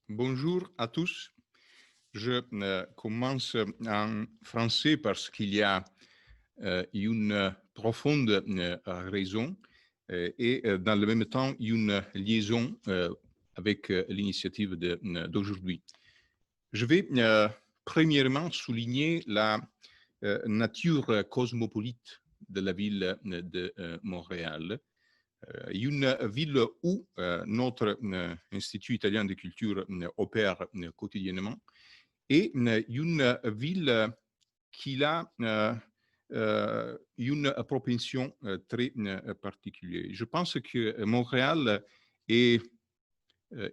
Bonjour à tous. Je commence en français parce qu'il y a une profonde raison et dans le même temps une liaison avec l'initiative d'aujourd'hui. Je vais premièrement souligner la nature cosmopolite de la ville de Montréal. Une ville où notre Institut italien de culture opère quotidiennement et une ville qui a une propension très particulière. Je pense que Montréal est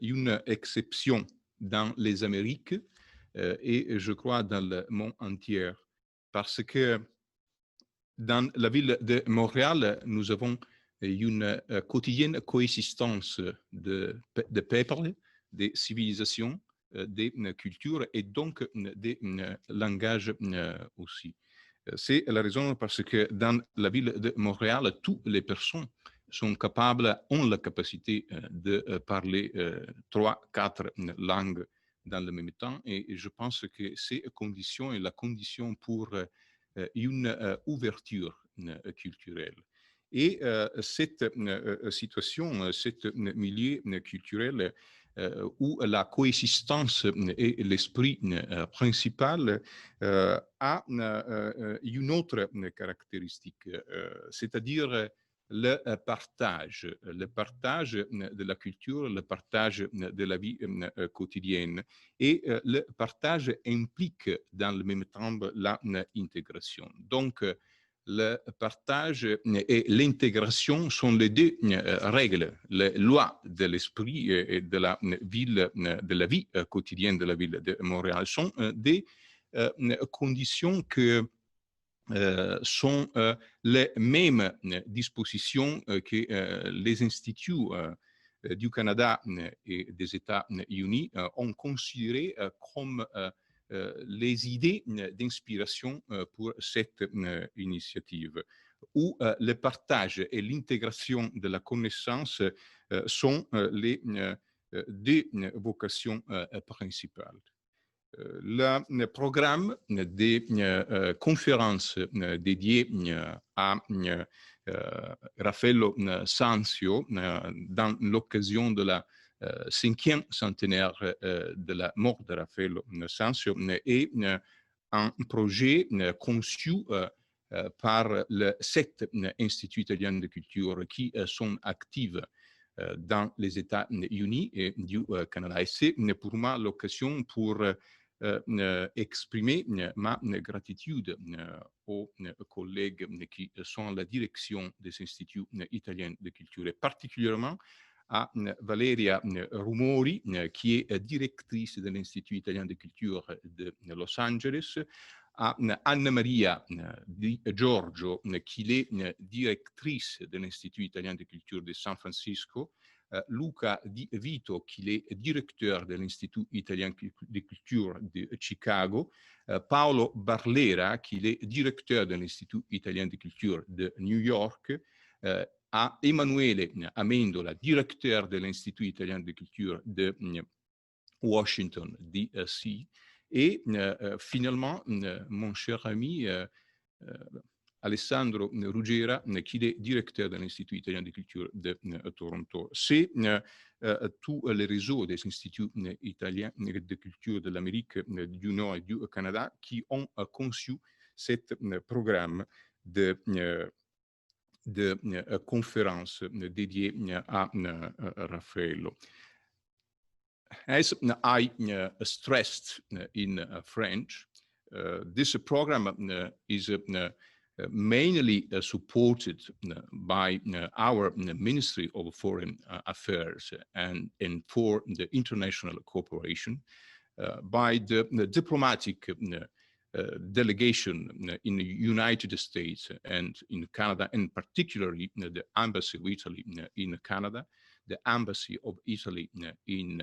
une exception dans les Amériques et je crois dans le monde entier parce que dans la ville de Montréal, nous avons une quotidienne coexistence de peuples, des civilisations, des cultures et donc des langages aussi. C'est la raison parce que dans la ville de Montréal, toutes les personnes sont capables, ont la capacité de parler 3, 4 langues dans le même temps. Et je pense que ces conditions est la condition pour une ouverture culturelle. Et cette situation, cet milieu culturel où la coexistence est l'esprit principal a une autre caractéristique, c'est-à-dire le partage de la culture, le partage de la vie quotidienne. Et le partage implique dans le même temps l'intégration. Donc, le partage et l'intégration sont les deux règles, les lois de l'esprit et de la ville, de la vie quotidienne de la ville de Montréal sont des conditions que sont les mêmes dispositions que les instituts du Canada et des États-Unis ont considérées comme les idées d'inspiration pour cette initiative, où le partage et l'intégration de la connaissance sont les deux vocations principales. Le programme des conférences dédiées à Raffaello Sanzio dans l'occasion de la 5e centenaire de la mort de Raffaello Sanzio est un projet conçu par les 7 instituts italiens de culture qui sont actifs dans les États-Unis et du Canada. Et c'est pour moi l'occasion pour exprimer ma gratitude aux collègues qui sont à la direction des instituts italiens de culture, et particulièrement à Valeria Rumori, qui est directrice de l'Institut italien de culture de Los Angeles, à Anna Maria Di Giorgio, qui est directrice de l'Institut italien de culture de San Francisco, Luca Di Vito, qui est directeur de l'Institut italien de culture de Chicago, Paolo Barlera, qui est directeur de l'Institut italien de culture de New York, à Emanuele Amendola, directeur de l'Institut italien de culture de Washington D.C. Et finalement, mon cher ami Alessandro Ruggera, qui est directeur de l'Institut italien de culture de Toronto. C'est tous les réseaux des instituts italiens de culture de l'Amérique du Nord et du Canada qui ont conçu ce programme de conférences dédiées à Raffaello. As I stressed in French, this program is mainly supported by our Ministry of Foreign Affairs and for the international cooperation, by the diplomatic delegation in the United States and in Canada, and particularly the Embassy of Italy in Canada, the Embassy of Italy in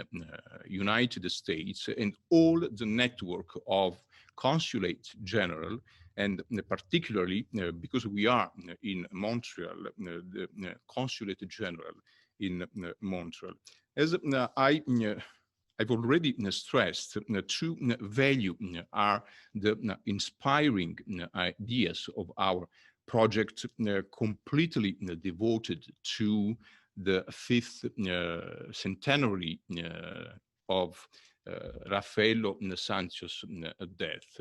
United States, and all the network of Consulate General, and particularly because we are in Montreal, the Consulate General in Montreal. As I I've already stressed, two values are the inspiring ideas of our project, completely devoted to the fifth centenary of Raffaello Sancho's death.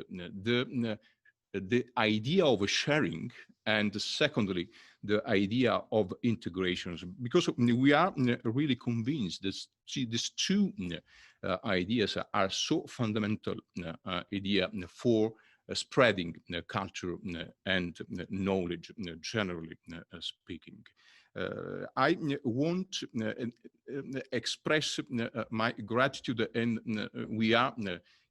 The idea of sharing, and secondly, the idea of integrations, because we are really convinced that these two ideas are so fundamental idea for spreading culture and knowledge, generally speaking. I want to express my gratitude, and we are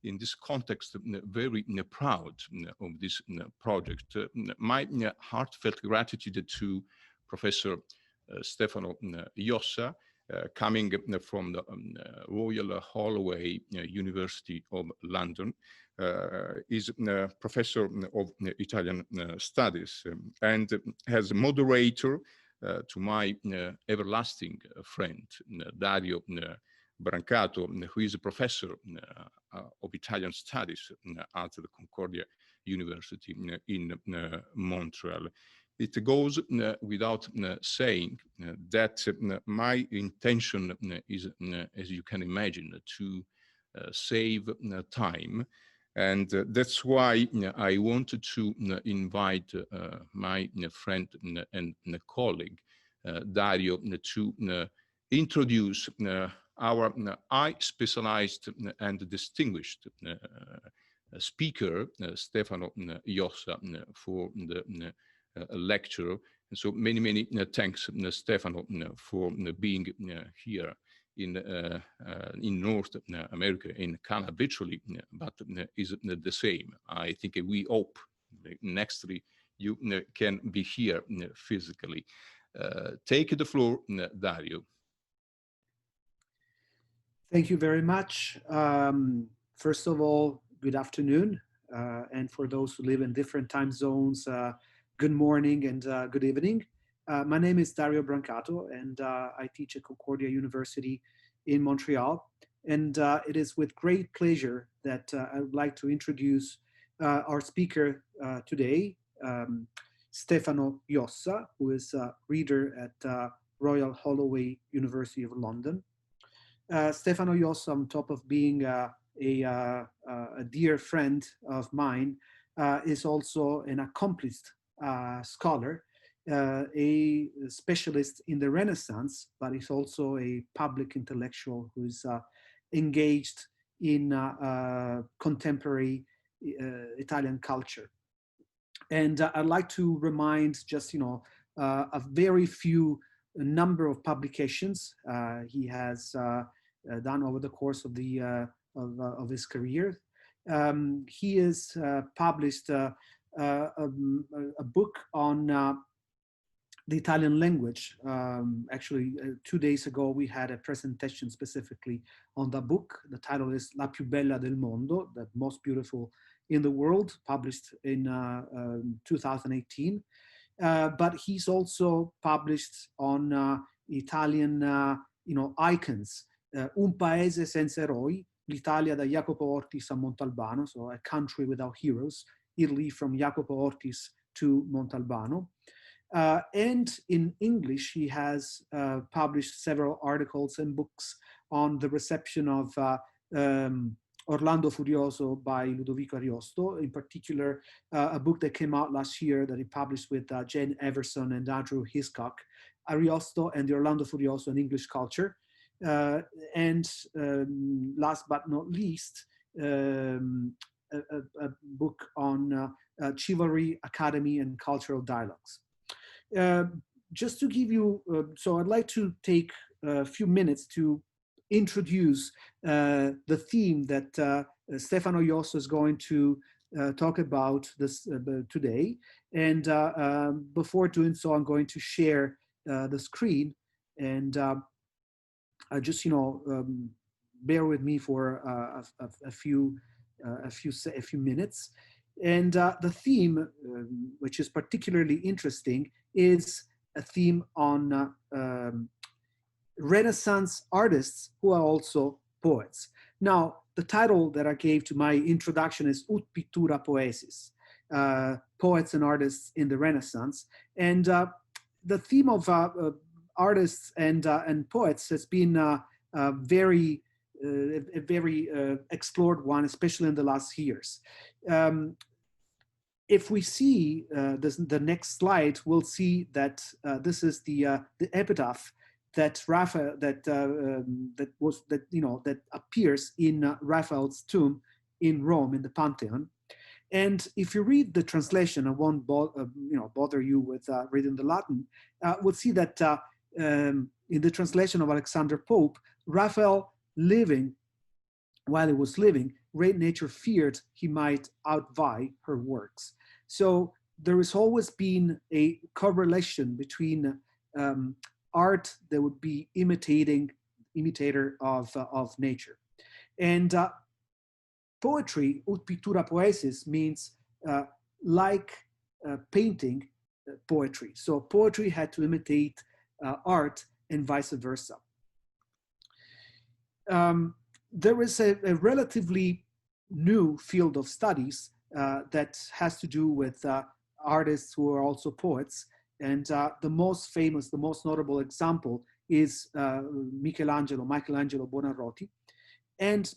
in this context very proud of this project. My heartfelt gratitude to Professor Stefano Jossa, coming from the Royal Holloway University of London, is a professor of Italian studies, and as moderator to my everlasting friend, Dario Brancato, who is a professor of Italian studies at the Concordia University in Montreal. It goes without saying that my intention is, as you can imagine, to save time. And that's why I wanted to invite my friend and colleague, Dario, to introduce our specialized and distinguished speaker, Stefano Jossa, for the lecture. And so many thanks, Stefano, for being here in North America, in Canada, virtually, but is the same. I think we hope nextly you can be here physically. Take the floor, Dario. Thank you very much. First of all, good afternoon. And for those who live in different time zones, good morning and good evening. My name is Dario Brancato, and I teach at Concordia University in Montreal. And it is with great pleasure that I would like to introduce our speaker today, Stefano Jossa, who is a reader at Royal Holloway University of London. Stefano Jossa, on top of being a dear friend of mine, is also an accomplished scholar, a specialist in the Renaissance, but is also a public intellectual who is engaged in contemporary Italian culture. And I'd like to remind just, a very few number of publications he has done over the course of of his career. He has published a book on the Italian language. Actually, 2 days ago, we had a presentation specifically on the book. The title is La più bella del mondo, the most beautiful in the world, published in 2018. But he's also published on Italian, icons. Un paese senza eroi, l'Italia da Jacopo Ortis a Montalbano, so a country without heroes, Italy from Jacopo Ortis to Montalbano. And in English, he has published several articles and books on the reception of Orlando Furioso by Ludovico Ariosto, in particular, a book that came out last year that he published with Jane Everson and Andrew Hiscock, Ariosto and the Orlando Furioso in English Culture. And last but not least, a book on Chivalry, Academy, and Cultural Dialogues. Just to give you, so I'd like to take a few minutes to introduce the theme that Stefano Jossa is going to talk about this today. And before doing so, I'm going to share the screen, and just bear with me for a few minutes. And the theme, which is particularly interesting, is a theme on Renaissance artists who are also poets. Now, the title that I gave to my introduction is Ut Pictura Poesis, Poets and Artists in the Renaissance. And the theme of artists and poets has been a very explored one, especially in the last years. If we see the next slide, we'll see that this is the epitaph that Raphael that appears in Raphael's tomb in Rome in the Pantheon. And if you read the translation, I won't bother you with reading the Latin. We'll see that in the translation of Alexander Pope, Raphael while he was living, great nature feared he might outvie her works. So there has always been a correlation between art that would be imitator of nature. And poetry, ut pictura poesis, means like painting poetry. So poetry had to imitate art and vice versa. There is a relatively new field of studies that has to do with artists who are also poets. And the most famous, the most notable example is Michelangelo Buonarroti.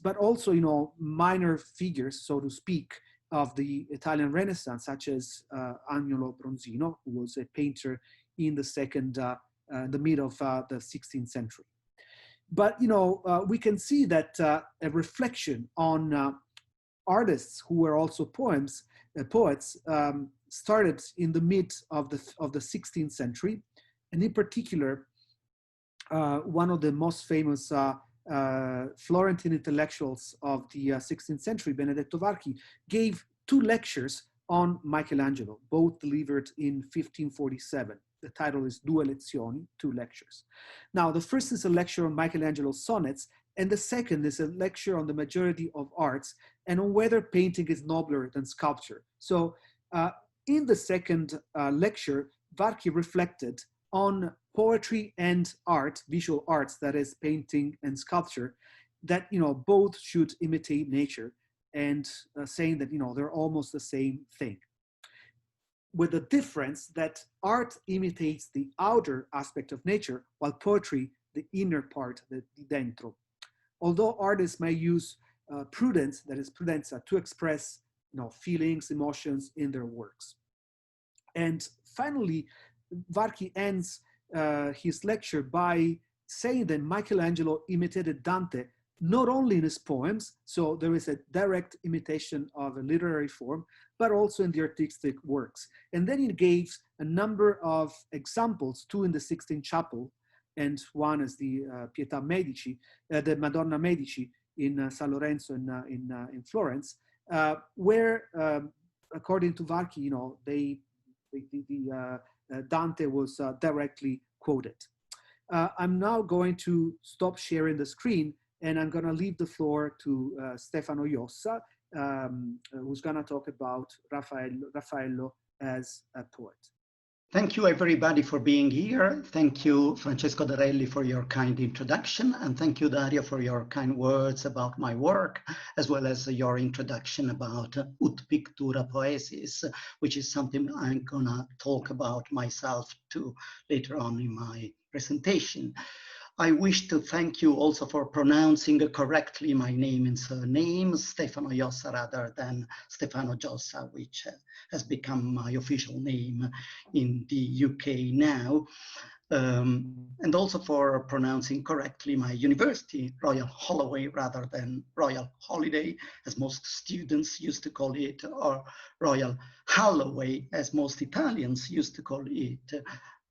But also, minor figures, so to speak, of the Italian Renaissance, such as Agnolo Bronzino, who was a painter in the mid of the 16th century. But, we can see that a reflection on artists who were also poets started in the mid of the 16th century. And in particular, one of the most famous Florentine intellectuals of the 16th century, Benedetto Varchi, gave 2 lectures on Michelangelo, both delivered in 1547. The title is Due Lezioni, 2 lectures. Now, the first is a lecture on Michelangelo's sonnets, and the second is a lecture on the majority of arts and on whether painting is nobler than sculpture. So in the second lecture, Varchi reflected on poetry and art, visual arts, that is painting and sculpture, that both should imitate nature, and saying that they're almost the same thing, with the difference that art imitates the outer aspect of nature, while poetry the inner part, the dentro. Although artists may use prudence, that is prudenza, to express feelings, emotions in their works. And finally, Varchi ends his lecture by saying that Michelangelo imitated Dante not only in his poems, so there is a direct imitation of a literary form, but also in the artistic works. And then he gave a number of examples, 2 in the Sixtine Chapel, and 1 is the Pietà Medici, the Madonna Medici in San Lorenzo in Florence, where, according to Varchi, Dante was directly quoted. I'm now going to stop sharing the screen, and I'm going to leave the floor to Stefano Jossa, who's going to talk about Raffaello as a poet. Thank you, everybody, for being here. Thank you, Francesco D'Arelli, for your kind introduction. And thank you, Dario, for your kind words about my work, as well as your introduction about Ut Pictura Poesis, which is something I'm going to talk about myself too later on in my presentation. I wish to thank you also for pronouncing correctly my name and surname, Stefano Jossa, rather than Stefano Jossa, which has become my official name in the UK now. And also for pronouncing correctly my university, Royal Holloway, rather than Royal Holiday, as most students used to call it, or Royal Holloway, as most Italians used to call it,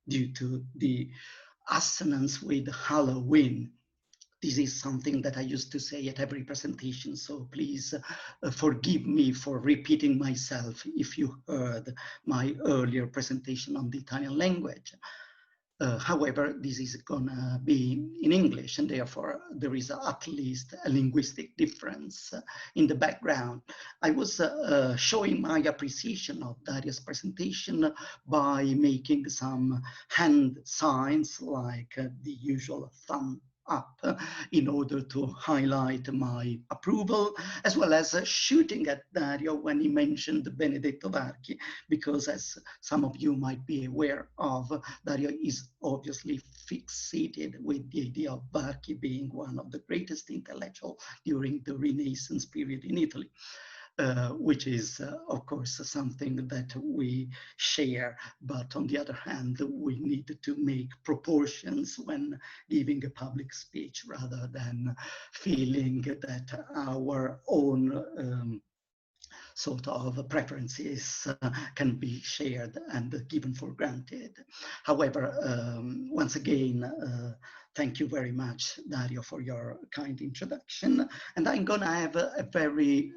due to the assonance with Halloween. This is something that I used to say at every presentation, so please forgive me for repeating myself if you heard my earlier presentation on the Italian language. However, this is gonna be in English, and therefore there is at least a linguistic difference in the background. I was showing my appreciation of Dario's presentation by making some hand signs like the usual thumb up in order to highlight my approval, as well as shooting at Dario when he mentioned Benedetto Varchi, because as some of you might be aware of, Dario is obviously fixated with the idea of Varchi being one of the greatest intellectuals during the Renaissance period in Italy. Which is, of course, something that we share, but on the other hand, we need to make proportions when giving a public speech rather than feeling that our own sort of preferences can be shared and given for granted. However, once again, thank you very much, Dario, for your kind introduction. And I'm going to have a very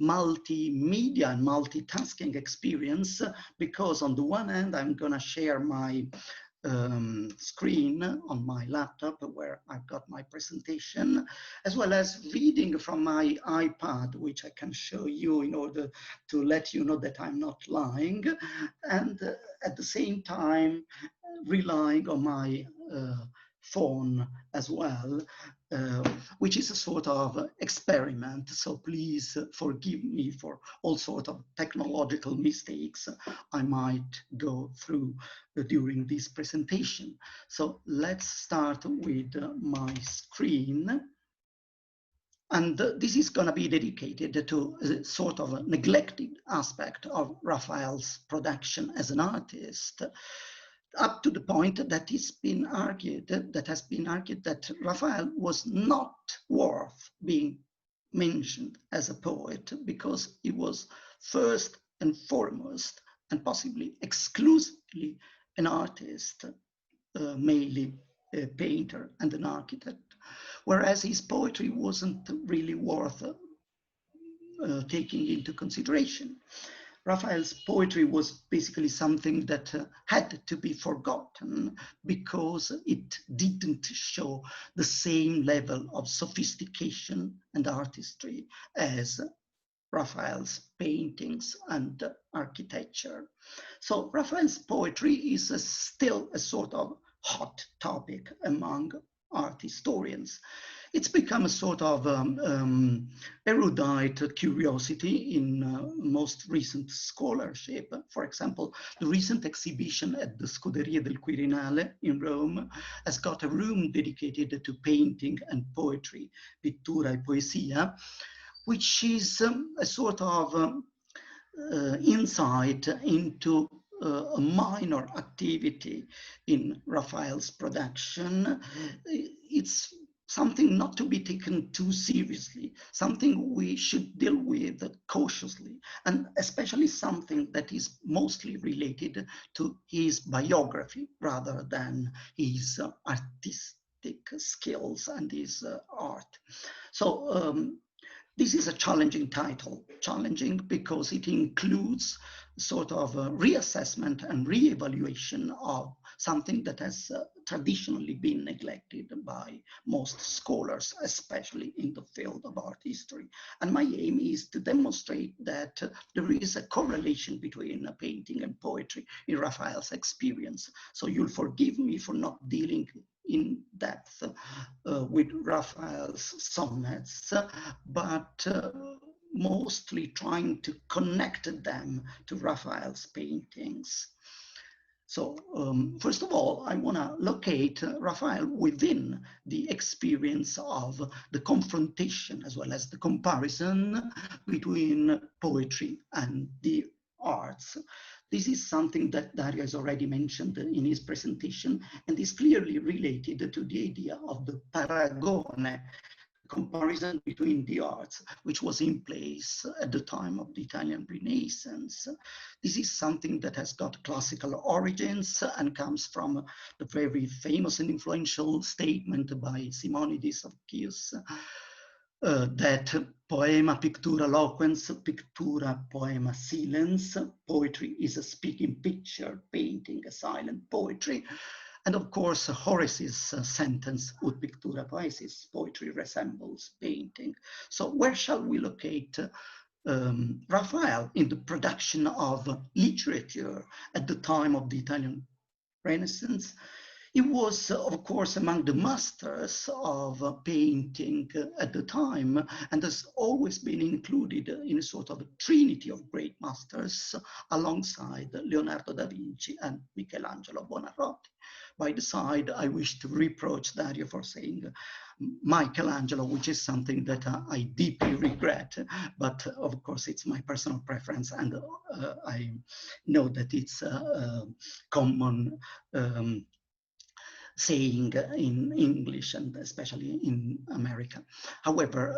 multimedia and multitasking experience, because on the one hand, I'm going to share my screen on my laptop where I've got my presentation, as well as reading from my iPad, which I can show you in order to let you know that I'm not lying, and at the same time relying on my phone as well, which is a sort of experiment. So please forgive me for all sorts of technological mistakes I might go through during this presentation. So let's start with my screen. And this is going to be dedicated to a sort of a neglected aspect of Raphael's production as an artist, up to the point that has been argued that Raphael was not worth being mentioned as a poet, because he was first and foremost, and possibly exclusively, an artist, mainly a painter and an architect, whereas his poetry wasn't really worth taking into consideration. Raphael's poetry was basically something that had to be forgotten because it didn't show the same level of sophistication and artistry as Raphael's paintings and architecture. So Raphael's poetry is still a sort of hot topic among art historians. It's become a sort of erudite curiosity in most recent scholarship. For example, the recent exhibition at the Scuderie del Quirinale in Rome has got a room dedicated to painting and poetry, pittura e poesia, which is a sort of insight into a minor activity in Raphael's production. It's something not to be taken too seriously, something we should deal with cautiously, and especially something that is mostly related to his biography rather than his artistic skills and his art. So this is a challenging title, challenging because it includes sort of a reassessment and re-evaluation of something that has traditionally been neglected by most scholars, especially in the field of art history. And my aim is to demonstrate that there is a correlation between painting and poetry in Raphael's experience. So you'll forgive me for not dealing in depth with Raphael's sonnets, but mostly trying to connect them to Raphael's paintings. So first of all, I want to locate Raphael within the experience of the confrontation as well as the comparison between poetry and the arts. This is something that Dario has already mentioned in his presentation and is clearly related to the idea of the paragone, comparison between the arts, which was in place at the time of the Italian Renaissance. This is something that has got classical origins and comes from the very famous and influential statement by Simonides of Chios, that poema pictura loquens, pictura poema silens, poetry is a speaking picture, painting a silent poetry. And of course, Horace's sentence, ut pictura poesis, poetry resembles painting. So where shall we locate Raphael in the production of literature at the time of the Italian Renaissance? He was, of course, among the masters of painting at the time, and has always been included in a sort of a trinity of great masters alongside Leonardo da Vinci and Michelangelo Buonarroti. By the side, I wish to reproach Dario for saying Michelangelo, which is something that I deeply regret, but of course it's my personal preference, and I know that it's a common saying in English and especially in America. However,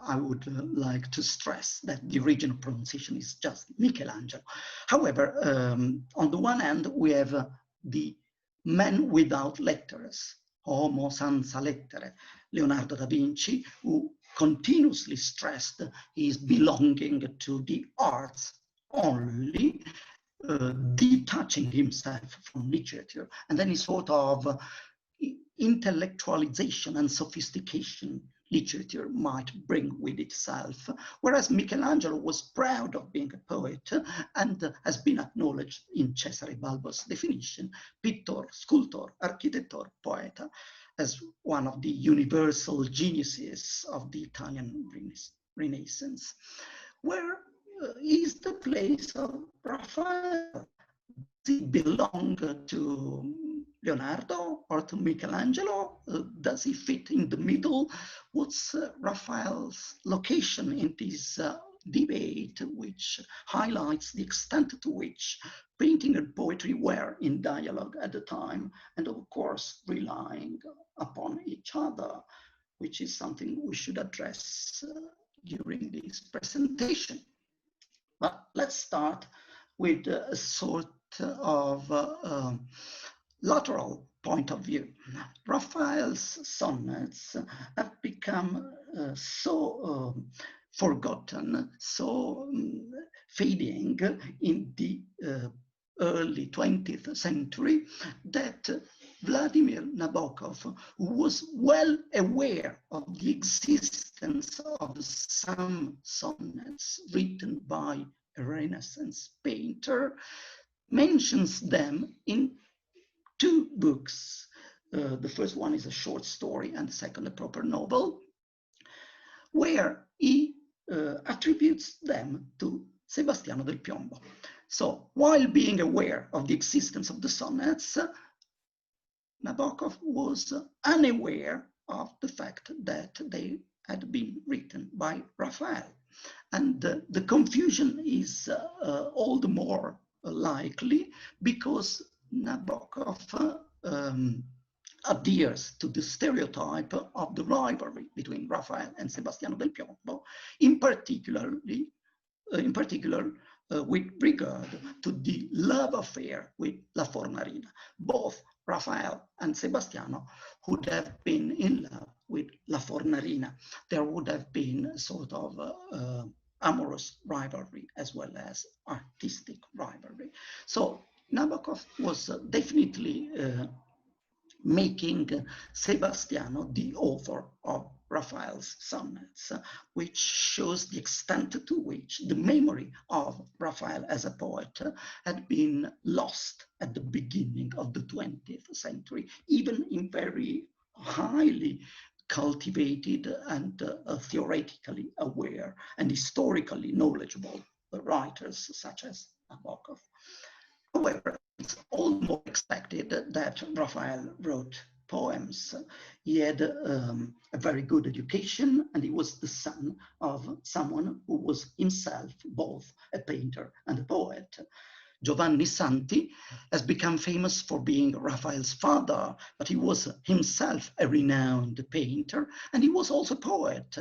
I would like to stress that the original pronunciation is just Michelangelo. However, on the one hand, we have the man without letters, homo senza lettere, Leonardo da Vinci, who continuously stressed his belonging to the arts only, detaching himself from literature, and then he sort of intellectualization and sophistication literature might bring with itself, whereas Michelangelo was proud of being a poet and has been acknowledged in Cesare Balbo's definition, pittor, sculptor, architettor, poeta, as one of the universal geniuses of the Italian Renaissance. Where is the place of Raphael? Does he belong to Leonardo or to Michelangelo? Does he fit in the middle? What's Raphael's location in this debate, which highlights the extent to which painting and poetry were in dialogue at the time, and of course relying upon each other, which is something we should address during this presentation. But let's start with a sort of lateral point of view. Raphael's sonnets have become so forgotten, so fading in the early 20th century that Vladimir Nabokov, who was well aware of the existence of some sonnets written by a Renaissance painter, mentions them in two books. The first one is a short story and the second a proper novel, where he attributes them to Sebastiano del Piombo. So while being aware of the existence of the sonnets, Nabokov was unaware of the fact that they had been written by Raphael. And the confusion is all the more likely because Nabokov adheres to the stereotype of the rivalry between Raphael and Sebastiano del Piombo, in particular with regard to the love affair with La Fornarina. Both Raphael and Sebastiano would have been in love with La Fornarina. There would have been a sort of amorous rivalry as well as artistic rivalry. So Nabokov was definitely making Sebastiano the author of Raphael's sonnets, which shows the extent to which the memory of Raphael as a poet had been lost at the beginning of the 20th century, even in very highly cultivated and theoretically aware and historically knowledgeable writers such as Nabokov. However, it's almost expected that Raphael wrote poems. He had a very good education, and he was the son of someone who was himself both a painter and a poet. Giovanni Santi has become famous for being Raphael's father, but he was himself a renowned painter, and he was also a poet,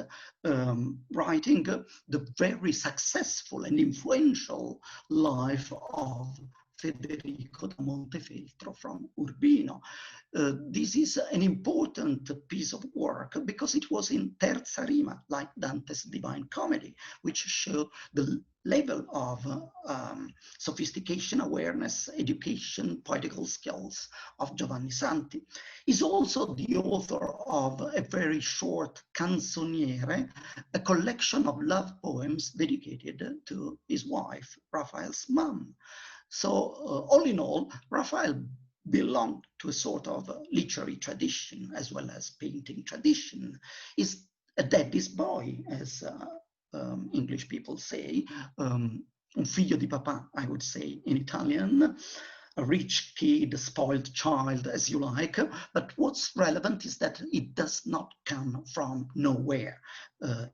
writing the very successful and influential life of Federico da Montefeltro from Urbino. This is an important piece of work because it was in terza rima, like Dante's Divine Comedy, which show the level of sophistication, awareness, education, poetical skills of Giovanni Santi. He's also the author of a very short canzoniere, a collection of love poems dedicated to his wife, Raphael's mom. So all in all, Raphael belonged to a sort of literary tradition as well as painting tradition, is a daddy's boy, as English people say, un figlio di papà, I would say in Italian, a rich kid, a spoiled child, as you like. But what's relevant is that it does not come from nowhere.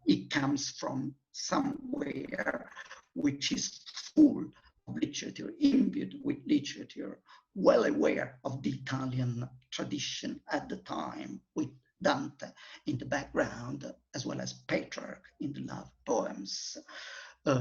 It comes from somewhere which is full of literature, imbued with literature, well aware of the Italian tradition at the time, with Dante in the background, as well as Petrarch in the love poems.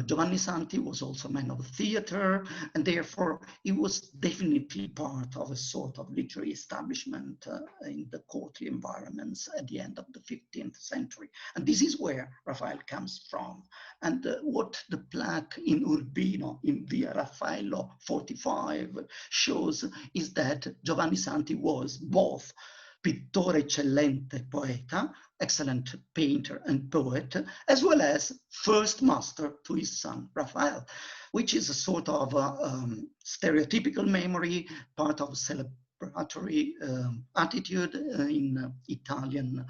Giovanni Santi was also a man of theater, and therefore he was definitely part of a sort of literary establishment in the courtly environments at the end of the 15th century. And this is where Raffaello comes from. And what the plaque in Urbino, in Via Raffaello 45, shows is that Giovanni Santi was both pittore eccellente poeta, excellent painter and poet, as well as first master to his son Raphael, which is a sort of stereotypical memory, part of celebratory attitude in Italian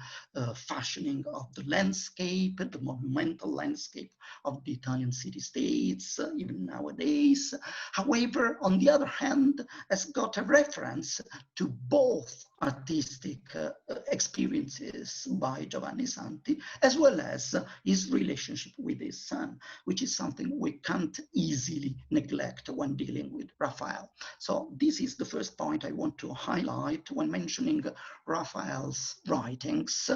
fashioning of the landscape, the monumental landscape of the Italian city-states, even nowadays. However, on the other hand, has got a reference to both artistic experiences by Giovanni Santi, as well as his relationship with his son, which is something we can't easily neglect when dealing with Raphael. So this is the first point I want to highlight when mentioning Raphael's writings,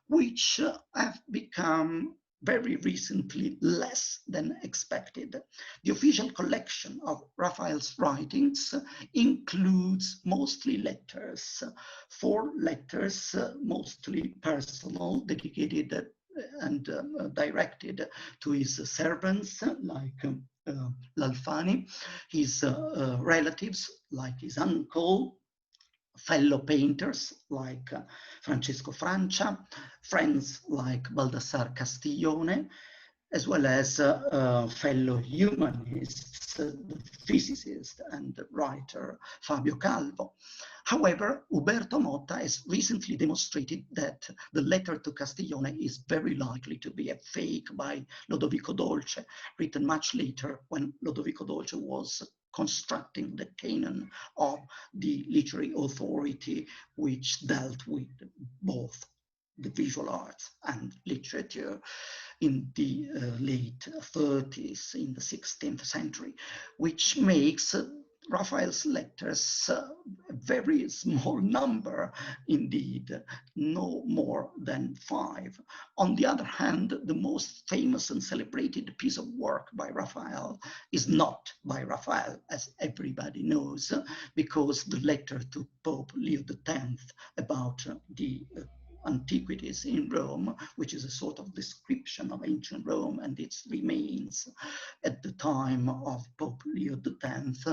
which have become very recently less than expected. The official collection of Raphael's writings includes mostly letters, 4 letters, mostly personal, dedicated and directed to his servants, like l'Alfani, his relatives, like his uncle, fellow painters like Francesco Francia, friends like Baldassar Castiglione, as well as fellow humanists, the physicist and writer Fabio Calvo. However, Uberto Motta has recently demonstrated that the letter to Castiglione is very likely to be a fake by Lodovico Dolce, written much later when Lodovico Dolce was constructing the canon of the literary authority, which dealt with both the visual arts and literature in the late 30s, in the 16th century, which makes Raphael's letters a very small number indeed, no more than 5. On the other hand, the most famous and celebrated piece of work by Raphael is not by Raphael, as everybody knows, because the letter to Pope Leo X about the antiquities in Rome, which is a sort of description of ancient Rome and its remains at the time of Pope Leo X,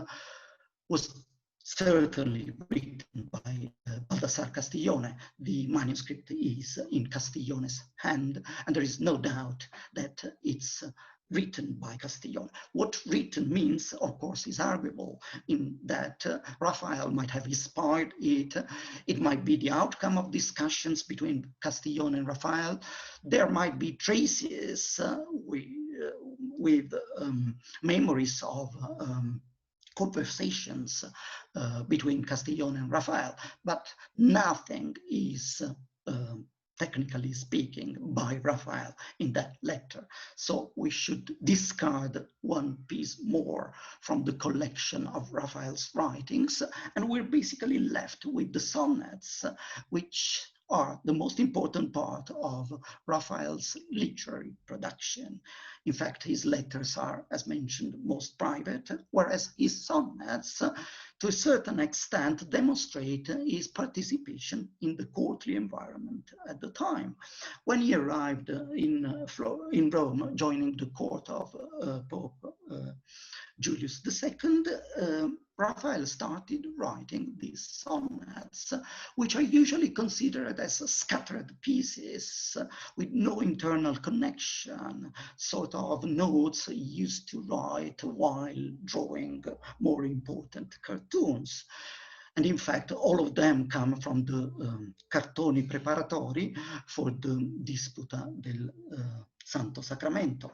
was certainly written by Baldassar Castiglione. The manuscript is in Castiglione's hand, and there is no doubt that it's written by Castiglione. What written means, of course, is arguable, in that Raphael might have inspired it. It might be the outcome of discussions between Castiglione and Raphael. There might be traces with memories of conversations between Castiglione and Raphael, but nothing is technically speaking by Raphael in that letter. So we should discard one piece more from the collection of Raphael's writings, and we're basically left with the sonnets, which are the most important part of Raphael's literary production. In fact, his letters are, as mentioned, most private, whereas his sonnets, to a certain extent, demonstrate his participation in the courtly environment at the time. When he arrived in Rome, joining the court of Pope Julius II, Raphael started writing these sonnets, which are usually considered as scattered pieces with no internal connection, sort of notes he used to write while drawing more important cartoons. And in fact, all of them come from the cartoni preparatori for the Disputa del Santo Sacramento.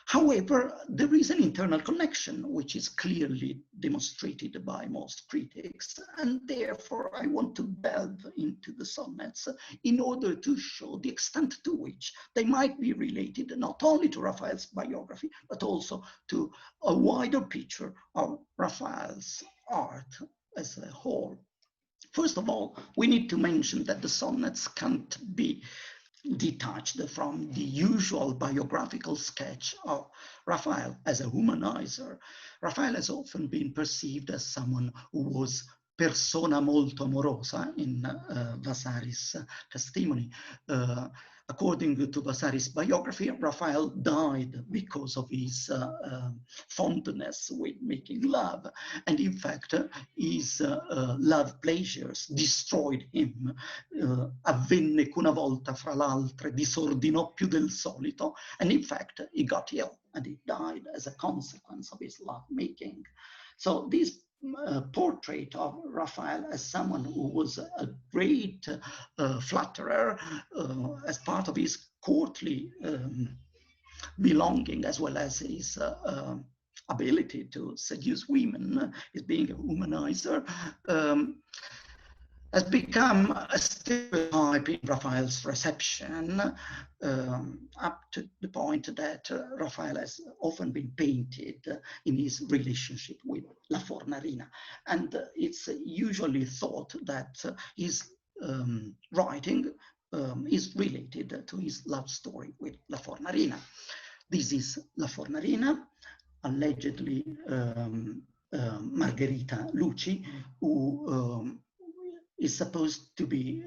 However, there is an internal connection which is clearly demonstrated by most critics, and therefore I want to delve into the sonnets in order to show the extent to which they might be related not only to Raphael's biography, but also to a wider picture of Raphael's art as a whole. First of all, we need to mention that the sonnets can't be detached from the usual biographical sketch of Raphael as a humanizer. Raphael has often been perceived as someone who was persona molto amorosa in Vasari's testimony. According to Vasari's biography, Raphael died because of his fondness with making love. And in fact, his love pleasures destroyed him. Avvenne che una volta fra l'altre disordinò più del solito. And in fact, he got ill and he died as a consequence of his love making. So this portrait of Raphael as someone who was a great flatterer as part of his courtly belonging, as well as his ability to seduce women, his being a humanizer, has become a stereotype in Raphael's reception, up to the point that Raphael has often been painted in his relationship with La Fornarina. And it's usually thought that his writing is related to his love story with La Fornarina. This is La Fornarina, allegedly Margherita Luci, who is supposed to be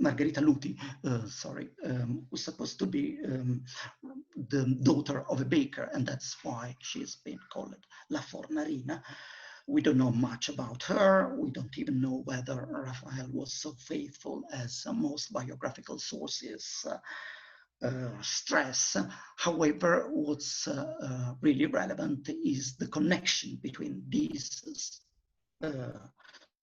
Margherita Luti, was supposed to be the daughter of a baker, and that's why she's been called La Fornarina. We don't know much about her. We don't even know whether Raphael was so faithful as most biographical sources stress. However, what's really relevant is the connection between these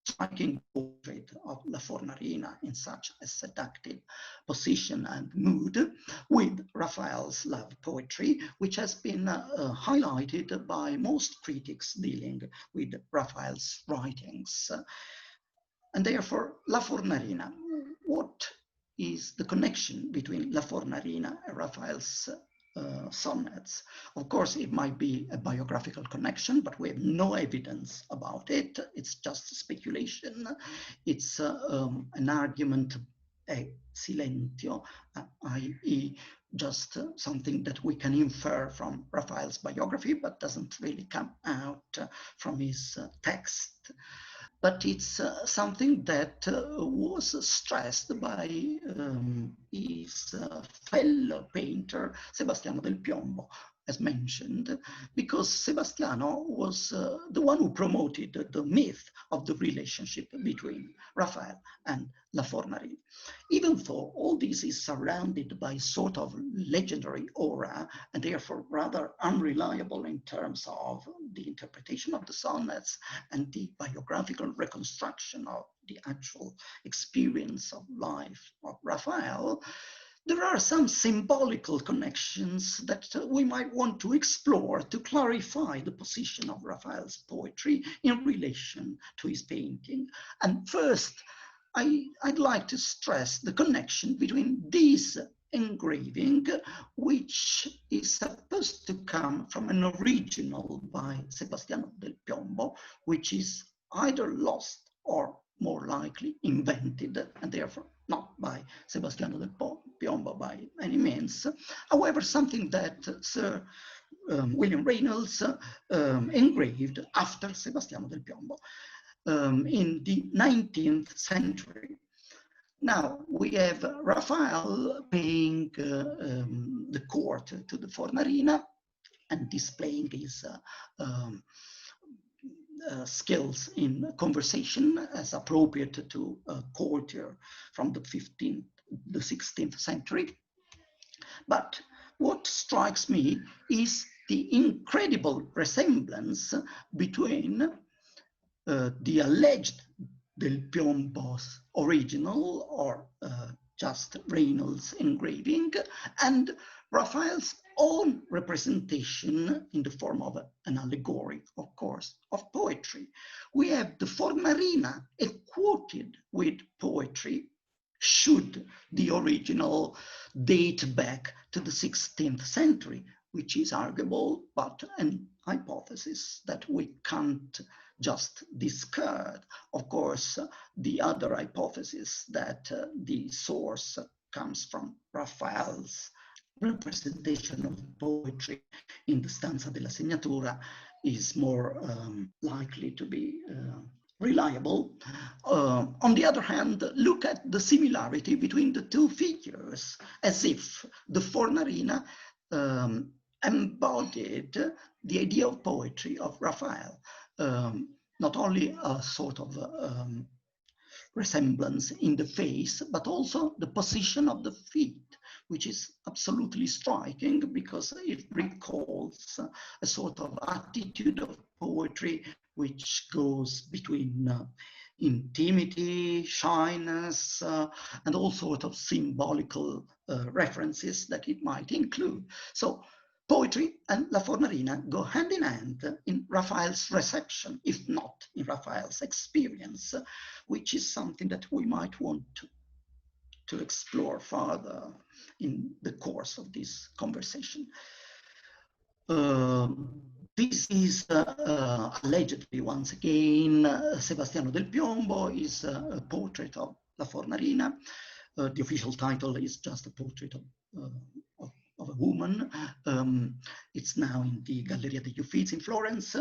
striking portrait of La Fornarina in such a seductive position and mood with Raphael's love poetry, which has been highlighted by most critics dealing with Raphael's writings. And therefore, La Fornarina, what is the connection between La Fornarina and Raphael's sonnets? Of course, it might be a biographical connection, but we have no evidence about it. It's just speculation. It's an argument a silentio, i.e. just something that we can infer from Raphael's biography, but doesn't really come out from his text. But it's something that was stressed by his fellow painter, Sebastiano del Piombo, as mentioned, because Sebastiano was the one who promoted the myth of the relationship between Raphael and La Fornarina. Even though all this is surrounded by sort of legendary aura and therefore rather unreliable in terms of the interpretation of the sonnets and the biographical reconstruction of the actual experience of life of Raphael, there are some symbolical connections that we might want to explore to clarify the position of Raphael's poetry in relation to his painting. And first, I'd like to stress the connection between this engraving, which is supposed to come from an original by Sebastiano del Piombo, which is either lost or more likely invented, and therefore not by Sebastiano del Piombo by any means. However, something that Sir William Reynolds engraved after Sebastiano del Piombo in the 19th century. Now we have Raphael paying the court to the Fornarina and displaying his skills in conversation as appropriate to a courtier from the 16th century. But what strikes me is the incredible resemblance between the alleged Del Piombo's original or just Reynolds engraving, and Raphael's own representation in the form of an allegory, of course, of poetry. We have the Fornarina quoted with poetry, should the original date back to the 16th century, which is arguable, but an hypothesis that we can't just discard. Of course, the other hypothesis that the source comes from Raphael's representation of poetry in the stanza della segnatura is more likely to be reliable. On the other hand, look at the similarity between the two figures, as if the Fornarina embodied the idea of poetry of Raphael, not only a sort of resemblance in the face, but also the position of the feet, which is absolutely striking because it recalls a sort of attitude of poetry which goes between intimity, shyness, and all sorts of symbolical references that it might include. So poetry and La Fornarina go hand in hand in Raphael's reception, if not in Raphael's experience, which is something that we might want to explore further in the course of this conversation. This is allegedly, once again, Sebastiano del Piombo is a portrait of La Fornarina. The official title is just a portrait of a woman. It's now in the Galleria degli Uffizi in Florence.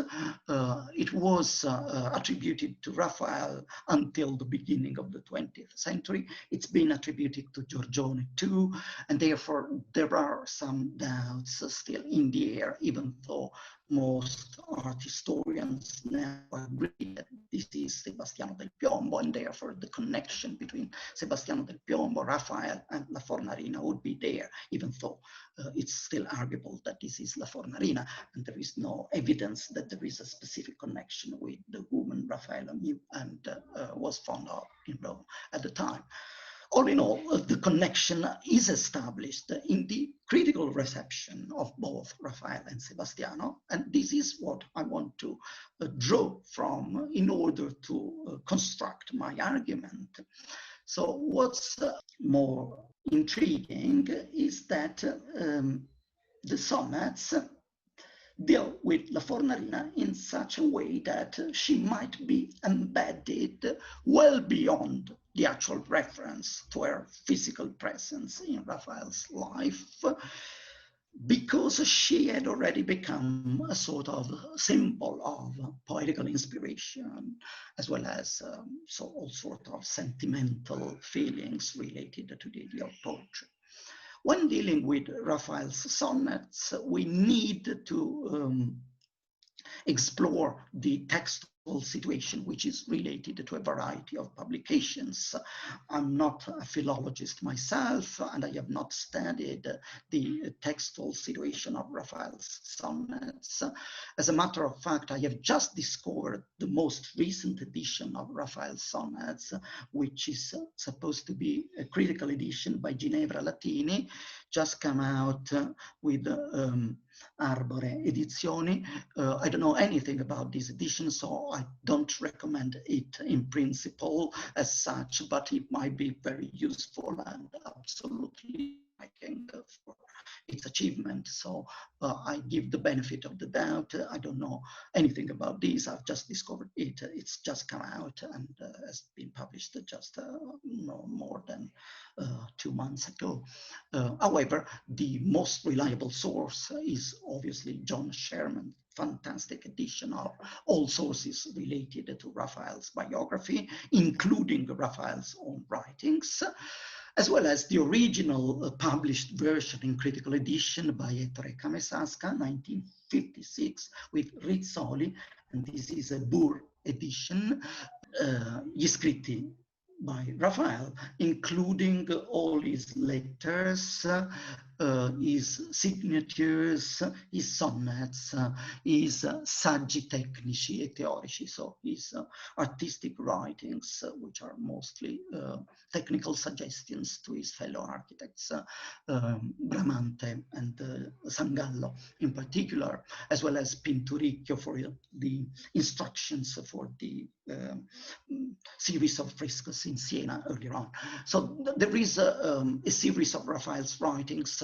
It was attributed to Raphael until the beginning of the 20th century. It's been attributed to Giorgione too, and therefore there are some doubts still in the air, even though most art historians now agree that this is Sebastiano del Piombo, and therefore the connection between Sebastiano del Piombo, Raphael, and La Fornarina would be there, even though it's still arguable that this is La Fornarina, and there is no evidence that there is a specific connection with the woman Raffaello knew and was fond of in Rome at the time. All in all, the connection is established in the critical reception of both Raphael and Sebastiano, and this is what I want to draw from in order to construct my argument. So what's more intriguing is that the sonnets deal with La Fornarina in such a way that she might be embedded well beyond the actual reference to her physical presence in Raphael's life, because she had already become a sort of symbol of poetical inspiration, as well as all sorts of sentimental feelings related to the idea of poetry. When dealing with Raphael's sonnets, we need to explore the textual situation, which is related to a variety of publications. I'm not a philologist myself, and I have not studied the textual situation of Raphael's sonnets. As a matter of fact, I have just discovered the most recent edition of Raphael's sonnets, which is supposed to be a critical edition by Ginevra Latini, just come out with Arbore Edizioni. I don't know anything about this edition, so I don't recommend it in principle as such, but it might be very useful and absolutely striking for its achievement. So I give the benefit of the doubt. I don't know anything about this. I've just discovered it. It's just come out and has been published just no more than 2 months ago. However, the most reliable source is obviously John Sherman's fantastic edition of all sources related to Raphael's biography, including Raphael's own writings, as well as the original published version in critical edition by Ettore Kamesasca, 1956, with Rizzoli, and this is a Burr edition, Gli scritti by Raphael, including all his letters, his signatures, his sonnets, his saggi tecnici e teorici, so his artistic writings, which are mostly technical suggestions to his fellow architects, Bramante and Sangallo in particular, as well as Pinturicchio for the instructions for the series of frescoes in Siena earlier on. So there is a series of Raphael's writings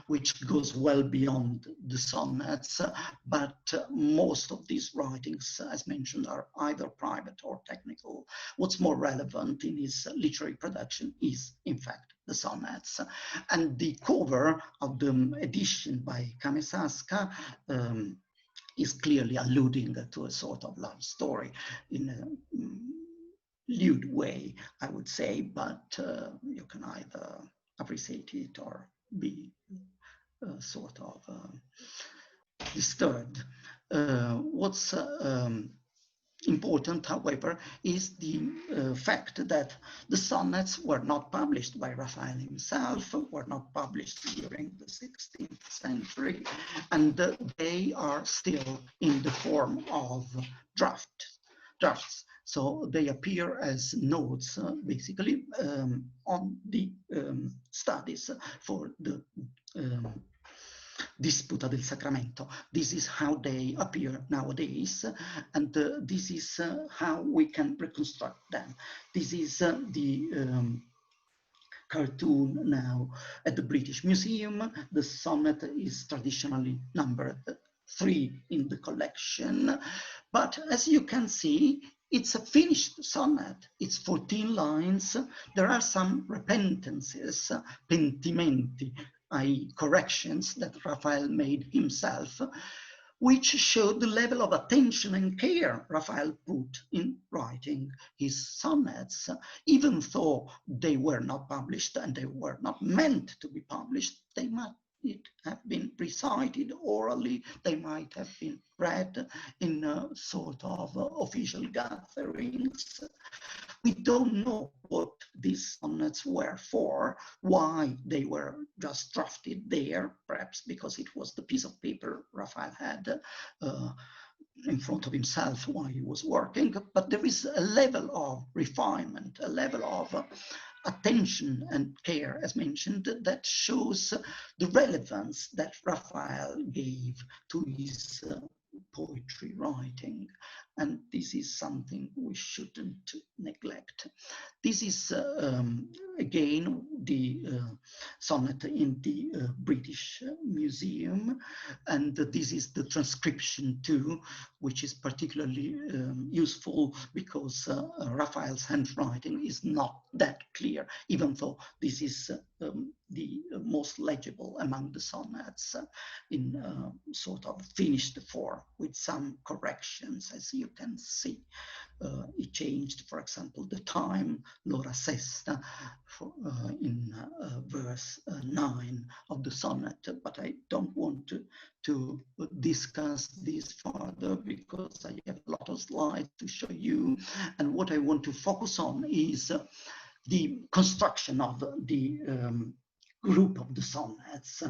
which goes well beyond the sonnets, but most of these writings, as mentioned, are either private or technical. What's more relevant in his literary production is, in fact, the sonnets. And the cover of the edition by Kamesasca is clearly alluding to a sort of love story in a lewd way, I would say, but you can either appreciate it or be sort of disturbed. What's important, however, is the fact that the sonnets were not published by Raphael himself, were not published during the 16th century, and they are still in the form of drafts. So they appear as notes, basically, on the studies for the Disputa del Sacramento. This is how they appear nowadays, and this is how we can reconstruct them. This is the cartoon now at the British Museum. The sonnet is traditionally numbered 3 in the collection, but as you can see, it's a finished sonnet. It's 14 lines. There are some repentances, pentimenti, i.e. corrections that Raphael made himself, which show the level of attention and care Raphael put in writing his sonnets, even though they were not published and they were not meant to be published. They might have been recited orally, they might have been read in sort of official gatherings. We don't know what these sonnets were for, why they were just drafted there, perhaps because it was the piece of paper Raphael had in front of himself while he was working, but there is a level of refinement, a level of attention and care, as mentioned, that shows the relevance that Raphael gave to his poetry writing, and this is something we shouldn't neglect. This is again the sonnet in the British Museum, and this is the transcription too, which is particularly useful because Raphael's handwriting is not that clear, even though this is the most legible among the sonnets in sort of finished form with some corrections, as you can see. He changed, for example, the time, l'ora sesta, in verse 9 of the sonnet, but I don't want to discuss this further because I have a lot of slides to show you, and what I want to focus on is the construction of the group of the sonnets,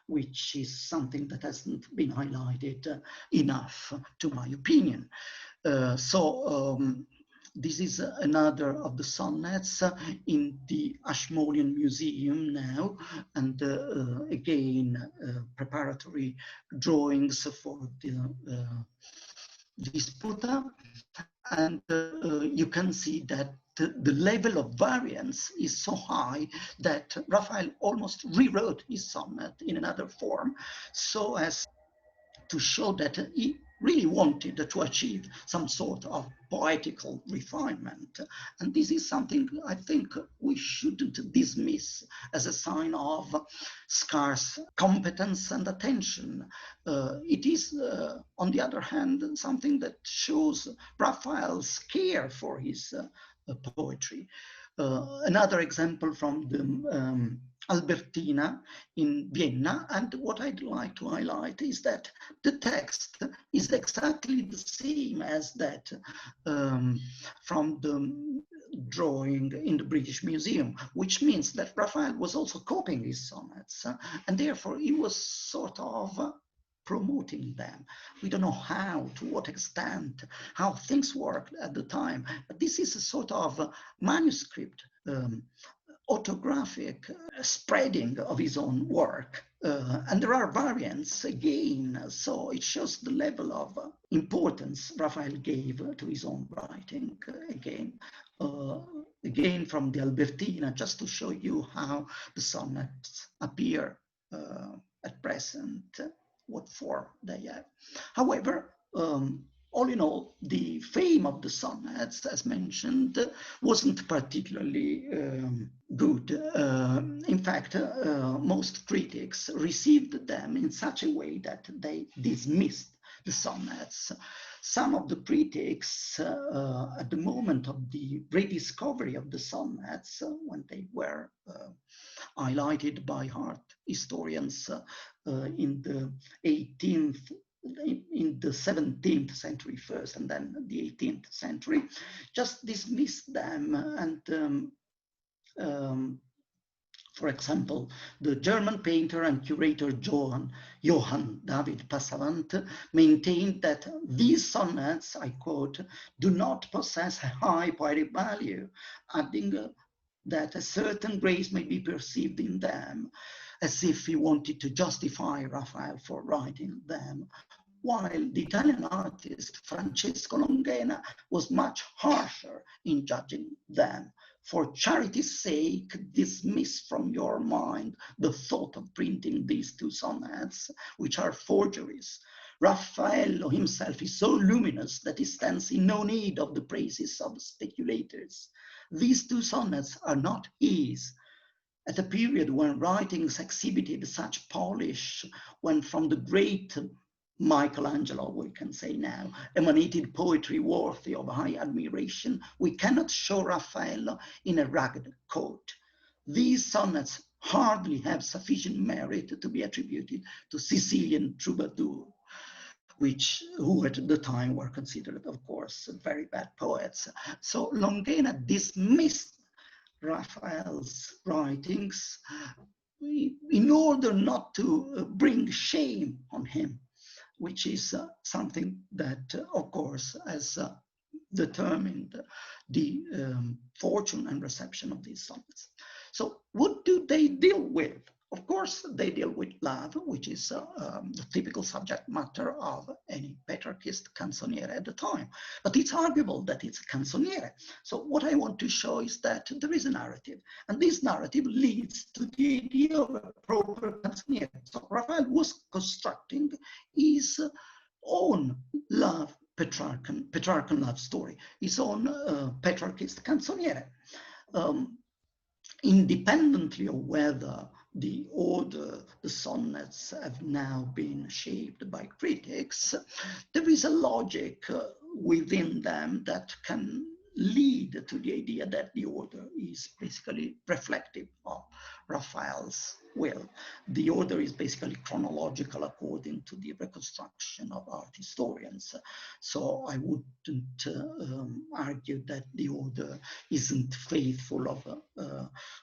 which is something that hasn't been highlighted enough, to my opinion. This is another of the sonnets in the Ashmolean Museum now, and again, preparatory drawings for the Disputa, and you can see that the level of variance is so high that Raphael almost rewrote his sonnet in another form, so as to show that he really wanted to achieve some sort of poetical refinement. And this is something I think we shouldn't dismiss as a sign of scarce competence and attention. It is, on the other hand, something that shows Raphael's care for his poetry. Another example from the Albertina in Vienna, and what I'd like to highlight is that the text is exactly the same as that from drawing in the British Museum, which means that Raphael was also copying his sonnets, and therefore he was sort of promoting them. We don't know how, to what extent, how things worked at the time, but this is a sort of manuscript, autographic spreading of his own work. And there are variants again, so it shows the level of importance Raphael gave to his own writing. Again from the Albertina, just to show you how the sonnets appear at present, what form they have. However, all in all, the fame of the sonnets, as mentioned, wasn't particularly good. In fact, most critics received them in such a way that they dismissed the sonnets. Some of the critics, at the moment of the rediscovery of the sonnets, when they were highlighted by art historians in the 17th century first, and then the 18th century, just dismissed them. And for example, the German painter and curator Johann David Passavant maintained that these sonnets, I quote, do not possess a high poetic value, adding that a certain grace may be perceived in them, as if he wanted to justify Raphael for writing them, while the Italian artist Francesco Longhena was much harsher in judging them. For charity's sake, dismiss from your mind the thought of printing these two sonnets, which are forgeries. Raffaello himself is so luminous that he stands in no need of the praises of speculators. These two sonnets are not his. At a period when writings exhibited such polish, when from the great Michelangelo, we can say now, emanated poetry worthy of high admiration, we cannot show Raffaello in a ragged coat. These sonnets hardly have sufficient merit to be attributed to Sicilian troubadour, who at the time were considered, of course, very bad poets. So Longhena dismissed Raphael's writings in order not to bring shame on him, which is something that, of course, has determined the fortune and reception of these sonnets. So what do they deal with? Of course, they deal with love, which is the typical subject matter of any Petrarchist canzoniere at the time. But it's arguable that it's a canzoniere. So what I want to show is that there is a narrative, and this narrative leads to the idea of a proper canzoniere. So Raphael was constructing his own love, Petrarchan love story, his own Petrarchist canzoniere. Independently of whether the order, the sonnets have now been shaped by critics, there is a logic within them that can lead to the idea that the order is basically reflective of Raphael's will. The order is basically chronological according to the reconstruction of art historians. So I wouldn't argue that the order isn't faithful of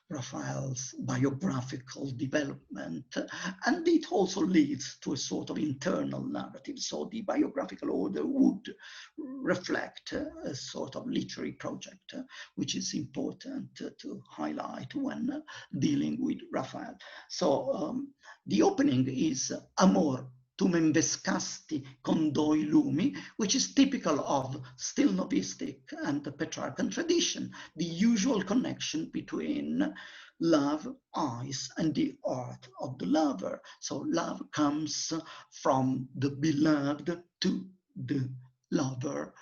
Raphael's biographical development. And it also leads to a sort of internal narrative. So the biographical order would reflect a sort of literary project, which is important to highlight when dealing with Raphael. So the opening is Amor, tu m'invescasti con doi lumi, which is typical of still novistic and the Petrarchan tradition, the usual connection between love, eyes, and the art of the lover. So love comes from the beloved to the lover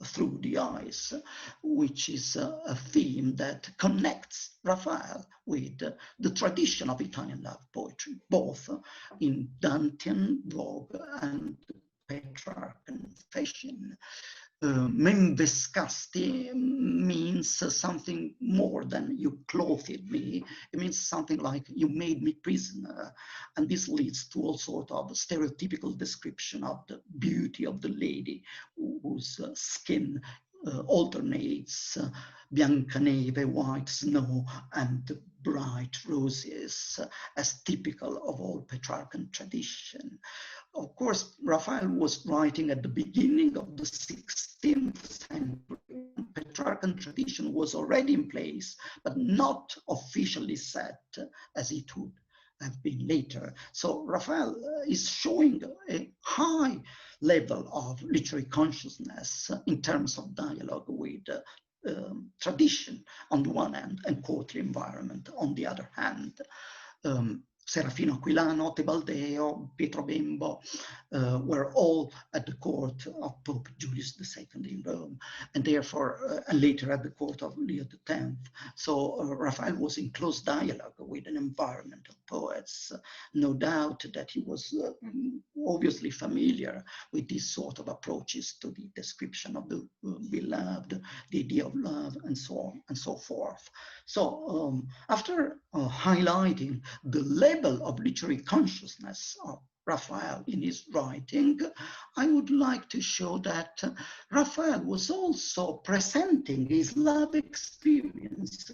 through the eyes, which is a theme that connects Raphael with the tradition of Italian love poetry, both in Dantean vogue and Petrarchan fashion. M'invescasti means something more than you clothed me. It means something like you made me prisoner. And this leads to all sort of stereotypical description of the beauty of the lady whose skin alternates Biancaneve, white snow, and bright roses, as typical of all Petrarchan tradition. Of course, Raphael was writing at the beginning of the 16th century. Petrarchan tradition was already in place, but not officially set as it would have been later. So Raphael is showing a high level of literary consciousness in terms of dialogue with tradition on the one hand and courtly environment on the other hand. Serafino Aquilano, Tebaldeo, Pietro Bembo were all at the court of Pope Julius II in Rome, and therefore, and later at the court of Leo X. So Raphael was in close dialogue with an environment of poets. No doubt that he was obviously familiar with these sort of approaches to the description of the beloved, the idea of love, and so on and so forth. So after highlighting the level of literary consciousness of Raphael in his writing, I would like to show that Raphael was also presenting his love experience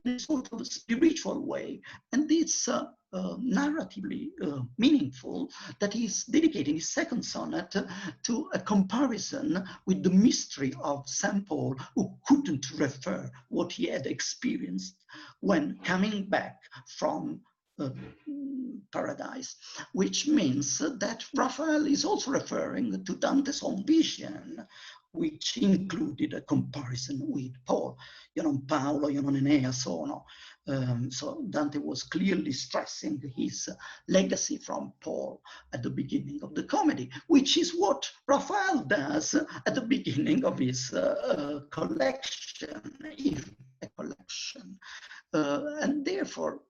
in a sort of spiritual way, and it's narratively meaningful that he's dedicating his second sonnet to a comparison with the mystery of St. Paul, who couldn't refer what he had experienced when coming back from paradise, which means that Raphael is also referring to Dante's own vision, which included a comparison with Paul. Io non Paolo, io non Enea sono. So Dante was clearly stressing his legacy from Paul at the beginning of the comedy, which is what Raphael does at the beginning of his collection, if a collection. And therefore,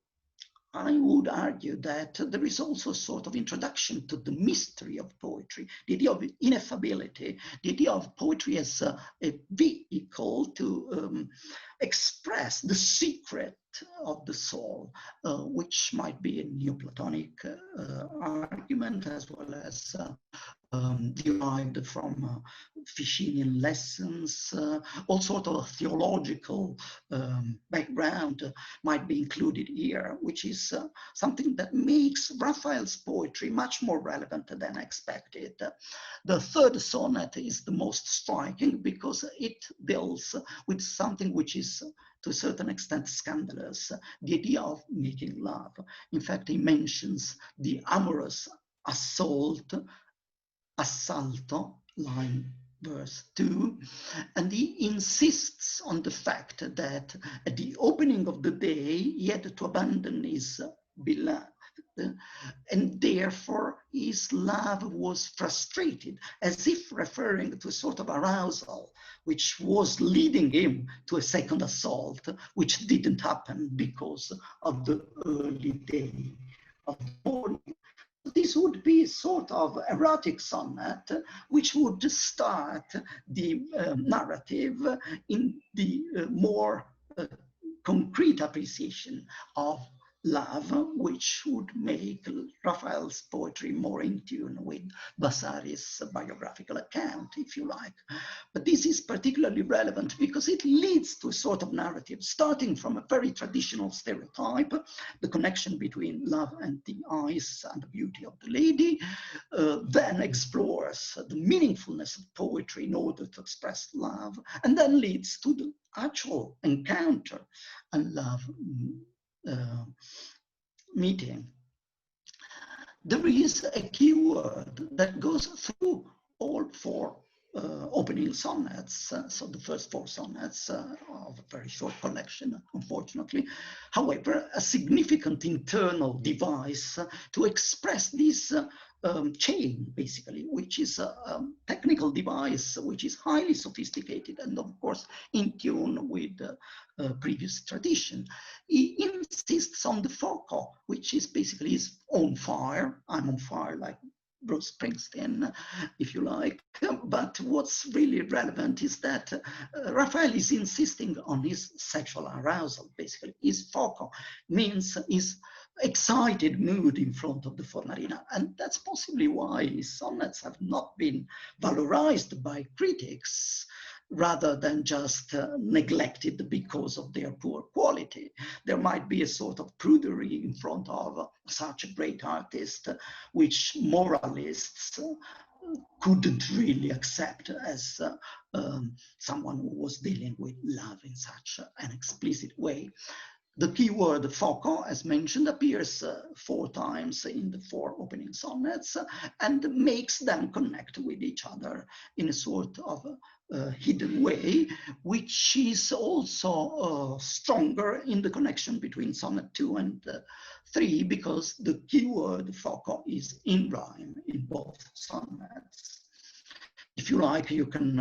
I would argue that there is also a sort of introduction to the mystery of poetry, the idea of ineffability, the idea of poetry as a vehicle to express the secret of the soul, which might be a Neoplatonic argument as well as derived from Ficinian lessons. All sort of theological background might be included here, which is something that makes Raphael's poetry much more relevant than expected. The third sonnet is the most striking because it deals with something which is to a certain extent scandalous, the idea of making love. In fact, he mentions the amorous assalto, line verse 2, and he insists on the fact that at the opening of the day he had to abandon his beloved, and therefore his love was frustrated, as if referring to a sort of arousal which was leading him to a second assault, which didn't happen because of the early day of the morning. This would be a sort of erotic sonnet, which would start the narrative in the more concrete appreciation of love, which would make Raphael's poetry more in tune with Vasari's biographical account, if you like. But this is particularly relevant because it leads to a sort of narrative starting from a very traditional stereotype, the connection between love and the eyes and the beauty of the lady, then explores the meaningfulness of poetry in order to express love, and then leads to the actual encounter and love meeting. There is a keyword that goes through all four opening sonnets, so the first four sonnets of a very short collection, unfortunately. However, a significant internal device to express this chain, basically, which is a technical device which is highly sophisticated and, of course, in tune with previous tradition. He insists on the foco, which is basically his own fire. I'm on fire, like Bruce Springsteen, if you like. But what's really relevant is that Raphael is insisting on his sexual arousal, basically. His foco means his excited mood in front of the Fornarina. And that's possibly why his sonnets have not been valorized by critics. rather than just neglected because of their poor quality. There might be a sort of prudery in front of such a great artist, which moralists couldn't really accept as someone who was dealing with love in such an explicit way. The keyword foco, as mentioned, appears 4 times in the 4 opening sonnets and makes them connect with each other in a sort of hidden way, which is also stronger in the connection between sonnet 2 and 3, because the keyword foco is in rhyme in both sonnets. If you like, you can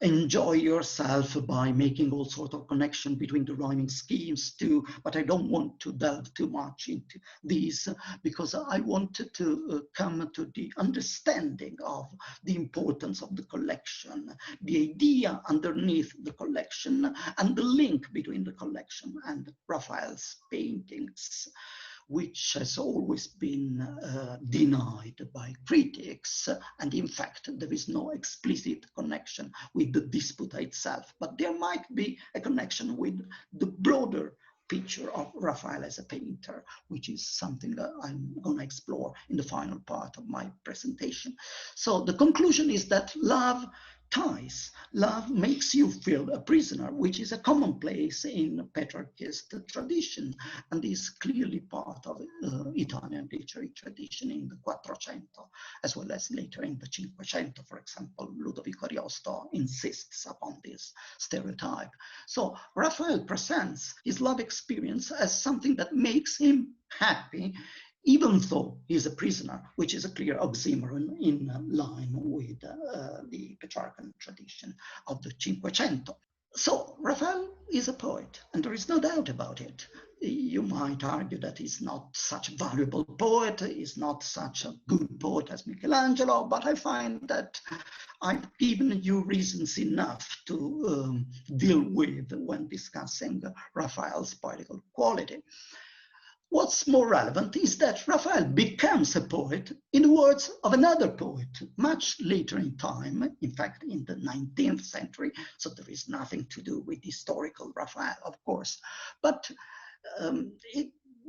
enjoy yourself by making all sorts of connection between the rhyming schemes too, but I don't want to delve too much into these because I wanted to come to the understanding of the importance of the collection, the idea underneath the collection, and the link between the collection and Raphael's paintings, which has always been denied by critics. And in fact, there is no explicit connection with the Disputa itself, but there might be a connection with the broader picture of Raphael as a painter, which is something that I'm going to explore in the final part of my presentation. So the conclusion is that love ties. Love makes you feel a prisoner, which is a commonplace in Petrarchist tradition, and is clearly part of Italian literary tradition in the Quattrocento, as well as later in the Cinquecento. For example, Ludovico Ariosto insists upon this stereotype. So Raphael presents his love experience as something that makes him happy, even though he's a prisoner, which is a clear oxymoron in line with the Petrarchan tradition of the Cinquecento. So Raphael is a poet, and there is no doubt about it. You might argue that he's not such a valuable poet, he's not such a good poet as Michelangelo, but I find that I've given you reasons enough to deal with when discussing Raphael's poetical quality. What's more relevant is that Raphael becomes a poet in the words of another poet much later in time, in fact, in the 19th century. So there is nothing to do with historical Raphael, of course. But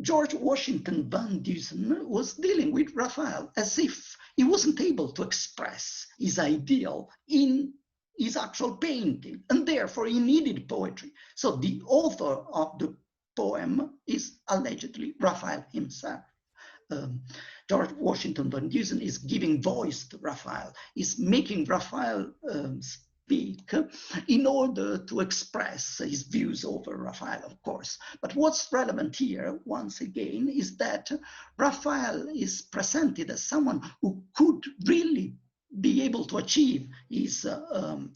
George Washington Van Dusen was dealing with Raphael as if he wasn't able to express his ideal in his actual painting, and therefore he needed poetry. So the author of the poem is allegedly Raphael himself. George Washington Van Dusen is giving voice to Raphael, is making Raphael speak in order to express his views over Raphael, of course. But what's relevant here, once again, is that Raphael is presented as someone who could really be able to achieve his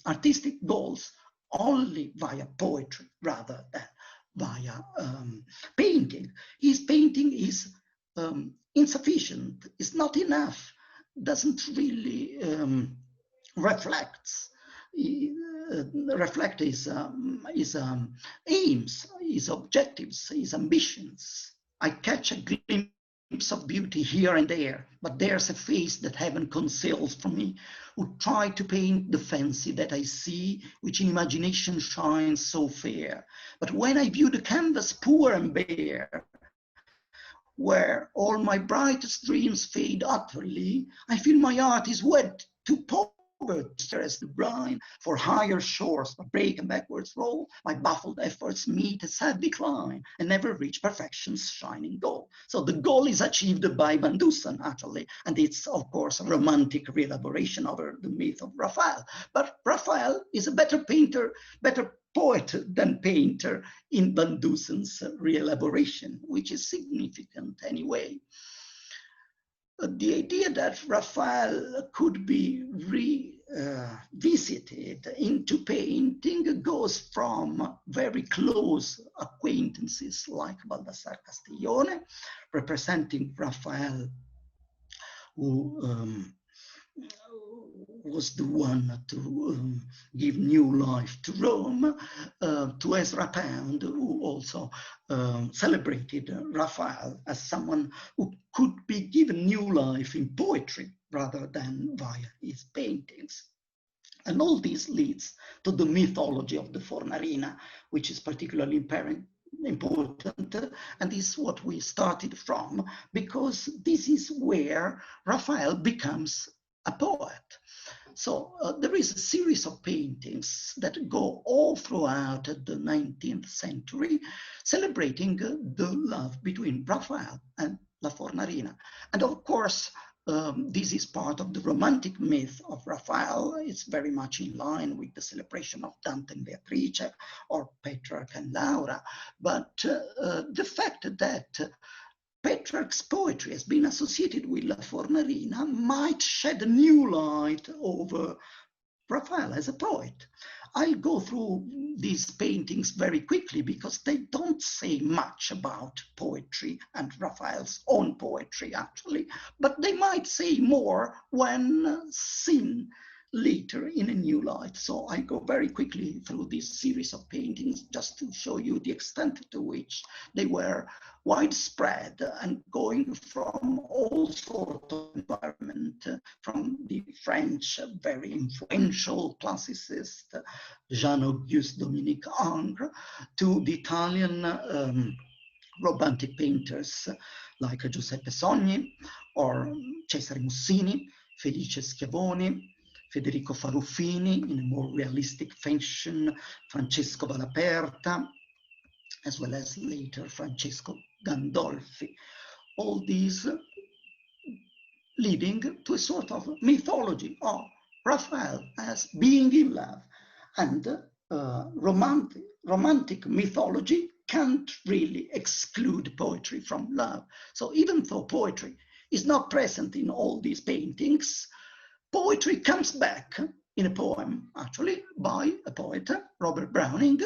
artistic goals only via poetry rather than via painting. His painting is insufficient, is not enough, doesn't really reflect his aims, his objectives, his ambitions. I catch a glimpse of beauty here and there, but there's a face that heaven conceals from me, who try to paint the fancy that I see, which in imagination shines so fair. But when I view the canvas poor and bare, where all my brightest dreams fade utterly, I feel my art is wed to poverty as the brine for higher shores, but break and backwards roll, my baffled efforts meet a sad decline and never reach perfection's shining goal. So the goal is achieved by Van Dusen, actually, and it's, of course, a romantic re-elaboration over the myth of Raphael. But Raphael is a better painter, better poet than painter in Van Dusen's re-elaboration, which is significant anyway. The idea that Raphael could be revisited into painting goes from very close acquaintances like Baldassare Castiglione, representing Raphael, who was the one to give new life to Rome, to Ezra Pound, who also celebrated Raphael as someone who could be given new life in poetry rather than via his paintings. And all this leads to the mythology of the Fornarina, which is particularly important, and this is what we started from, because this is where Raphael becomes a poet. So there is a series of paintings that go all throughout the 19th century, celebrating the love between Raphael and La Fornarina. And of course, this is part of the romantic myth of Raphael. It's very much in line with the celebration of Dante and Beatrice or Petrarch and Laura. But the fact that Petrarch's poetry has been associated with La Fornarina might shed a new light over Raphael as a poet. I'll go through these paintings very quickly because they don't say much about poetry and Raphael's own poetry, actually, but they might say more when seen later in a new light. So I go very quickly through this series of paintings just to show you the extent to which they were widespread and going from all sorts of environment, from the French very influential classicist Jean-Auguste Dominique Ingres to the Italian romantic painters like Giuseppe Sogni or Cesare Mussini, Felice Schiavoni, Federico Faruffini in a more realistic fashion, Francesco Valaperta, as well as later Francesco Gandolfi. All these leading to a sort of mythology of Raphael as being in love. And romantic mythology can't really exclude poetry from love. So even though poetry is not present in all these paintings, poetry comes back in a poem, actually, by a poet, Robert Browning,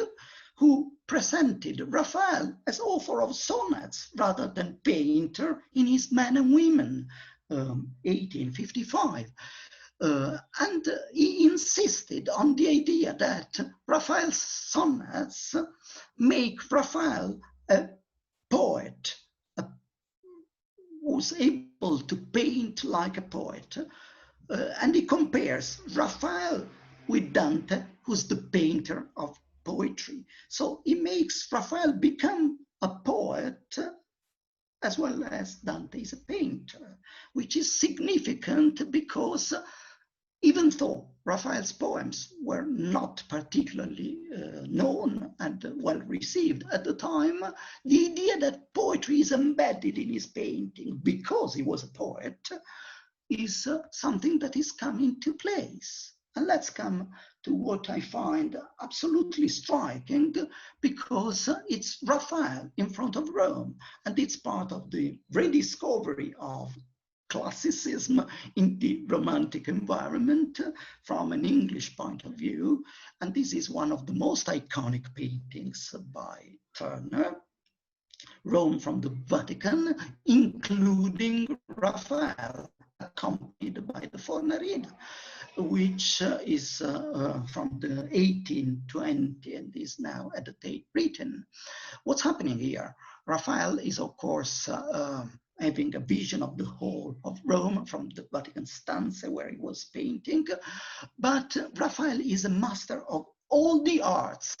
who presented Raphael as author of sonnets rather than painter in his Men and Women, 1855. And he insisted on the idea that Raphael's sonnets make Raphael a poet, who's able to paint like a poet. And he compares Raphael with Dante, who's the painter of poetry. So he makes Raphael become a poet as well as Dante is a painter, which is significant because even though Raphael's poems were not particularly known and well received at the time, the idea that poetry is embedded in his painting because he was a poet is something that is coming to place. And let's come to what I find absolutely striking, because it's Raphael in front of Rome, and it's part of the rediscovery of classicism in the romantic environment from an English point of view. And this is one of the most iconic paintings by Turner, Rome from the Vatican, including Raphael, accompanied by the Fornarina, which is from the 1820 and is now at the date written. What's happening here? Raphael is, of course, having a vision of the whole of Rome from the Vatican stanza where he was painting, but Raphael is a master of all the arts.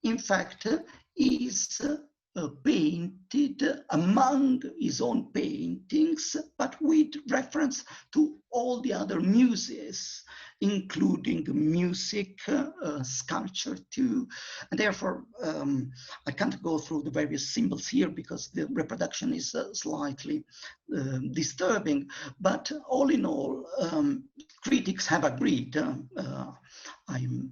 In fact, he is painted among his own paintings, but with reference to all the other muses, including music, sculpture too. And therefore, I can't go through the various symbols here because the reproduction is slightly disturbing. But all in all, critics have agreed. I'm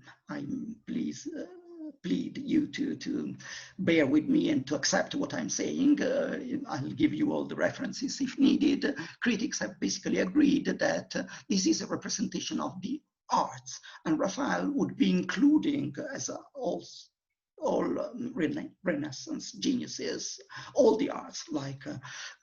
plead you to bear with me and to accept what I'm saying. I'll give you all the references if needed. Critics have basically agreed that this is a representation of the arts, and Raphael would be including as all Renaissance geniuses, all the arts, like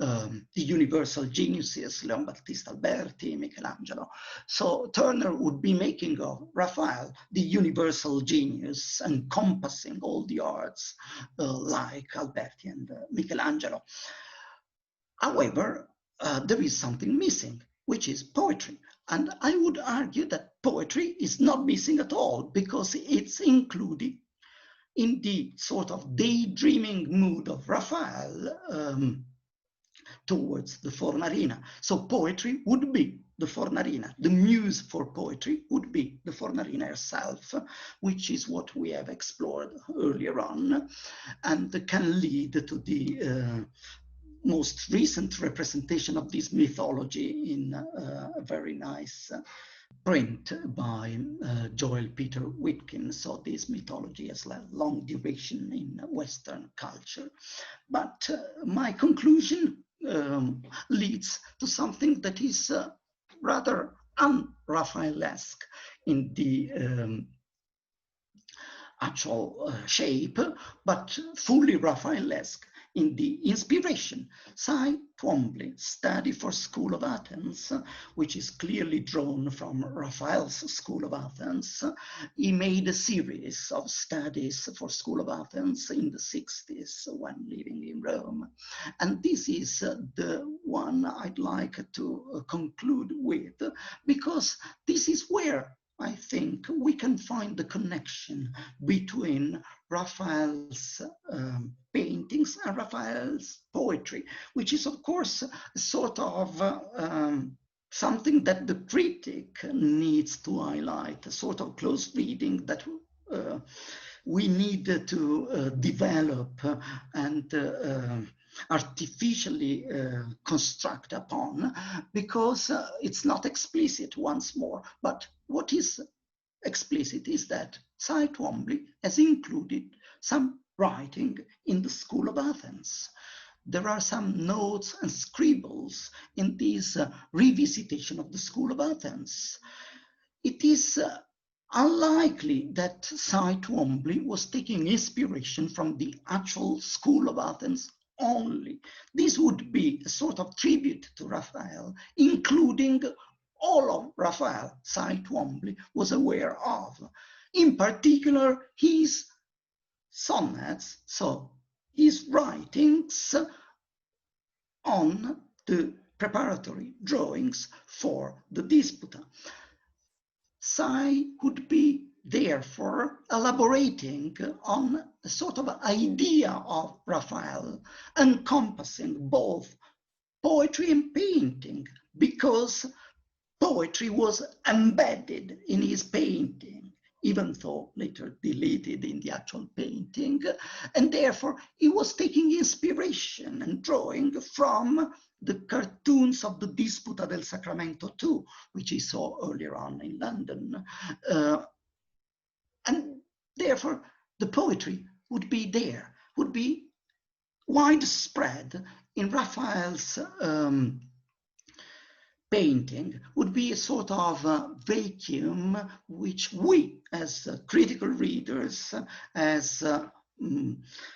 the universal geniuses, Leon Battista Alberti, Michelangelo. So Turner would be making of Raphael the universal genius, encompassing all the arts, like Alberti and Michelangelo. However, there is something missing, which is poetry. And I would argue that poetry is not missing at all, because it's included in the sort of daydreaming mood of Raphael towards the Fornarina. So poetry would be the Fornarina. The muse for poetry would be the Fornarina herself, which is what we have explored earlier on, and can lead to the most recent representation of this mythology in a very nice print by Joel Peter Witkin. So this mythology has a long duration in Western culture. But my conclusion leads to something that is rather un-Raphaelesque in the actual shape, but fully Raphaelesque in the inspiration. Cy Twombly's Study for School of Athens, which is clearly drawn from Raphael's School of Athens. He made a series of studies for School of Athens in the 60s when living in Rome. And this is the one I'd like to conclude with, because this is where I think we can find the connection between Raphael's paintings and Raphael's poetry, which is, of course, sort of something that the critic needs to highlight, a sort of close reading that we need to develop and artificially construct upon, because it's not explicit once more. But what is explicit is that Cy Twombly has included some writing in the School of Athens. There are some notes and scribbles in this revisitation of the School of Athens. It is unlikely that Cy Twombly was taking inspiration from the actual School of Athens only. This would be a sort of tribute to Raphael, including all of Raphael Cy Twombly was aware of, in particular his sonnets, so his writings on the preparatory drawings for the Disputa. Cy would be therefore elaborating on a sort of idea of Raphael, encompassing both poetry and painting, because poetry was embedded in his painting, even though later deleted in the actual painting, and therefore he was taking inspiration and drawing from the cartoons of the Disputa del Sacramento too, which he saw earlier on in London. And therefore the poetry would be there, would be widespread in Raphael's painting, would be a sort of vacuum which we as critical readers, as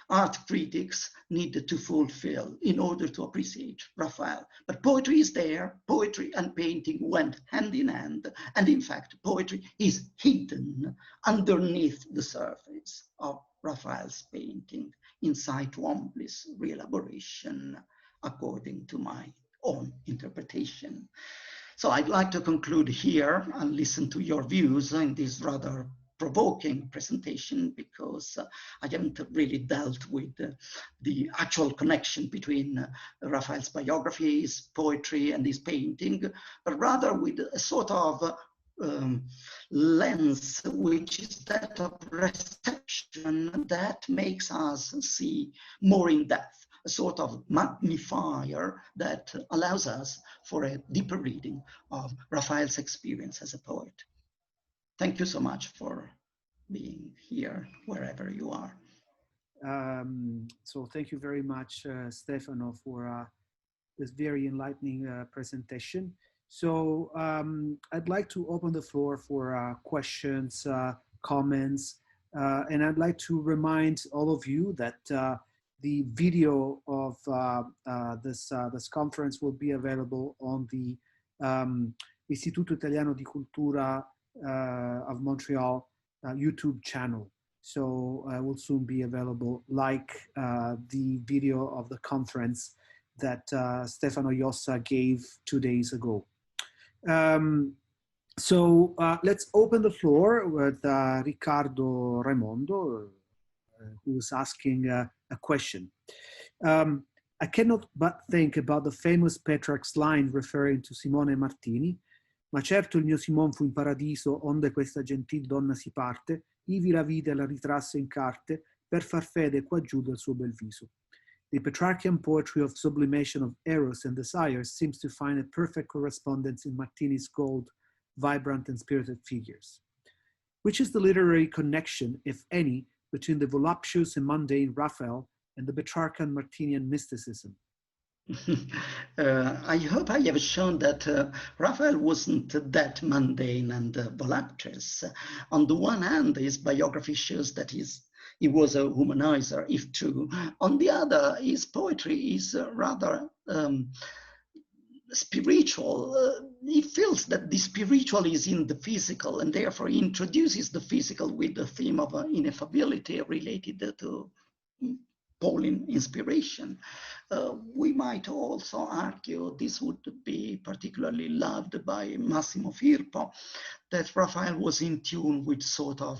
art critics, need to fulfill in order to appreciate Raphael. But poetry is there, poetry and painting went hand in hand, and in fact poetry is hidden underneath the surface of Raphael's painting in Cy Twombly's reelaboration, according to my own interpretation. So I'd like to conclude here and listen to your views in this rather provoking presentation, because I haven't really dealt with the actual connection between Raphael's biography, his poetry, and his painting, but rather with a sort of lens which is that of reception that makes us see more in depth, a sort of magnifier that allows us for a deeper reading of Raphael's experience as a poet. Thank you so much for being here, wherever you are. So thank you very much, Stefano, for this very enlightening presentation. So I'd like to open the floor for questions, comments, and I'd like to remind all of you that the video of this conference will be available on the Istituto Italiano di Cultura of Montreal YouTube channel. So will soon be available, like the video of the conference that Stefano Jossa gave 2 days ago. So let's open the floor with Riccardo Raimondo, who's asking a question. I cannot but think about the famous Petrarch's line referring to Simone Martini. Ma certo il mio Simon fu in paradiso, onde questa gentil donna si parte, ivi la vide e la ritrasse in carte, per far fede qua giù del suo bel viso. The Petrarchian poetry of sublimation of eros and desires seems to find a perfect correspondence in Martini's gold, vibrant and spirited figures. Which is the literary connection, if any, between the voluptuous and mundane Raphael and the Petrarchan Martinian mysticism? I hope I have shown that Raphael wasn't that mundane and voluptuous. On the one hand, his biography shows that he was a humanizer, if true. On the other, his poetry is rather spiritual. He feels that the spiritual is in the physical, and therefore he introduces the physical with the theme of ineffability related to Pauline inspiration. We might also argue this would be particularly loved by Massimo Firpo, that Raphael was in tune with sort of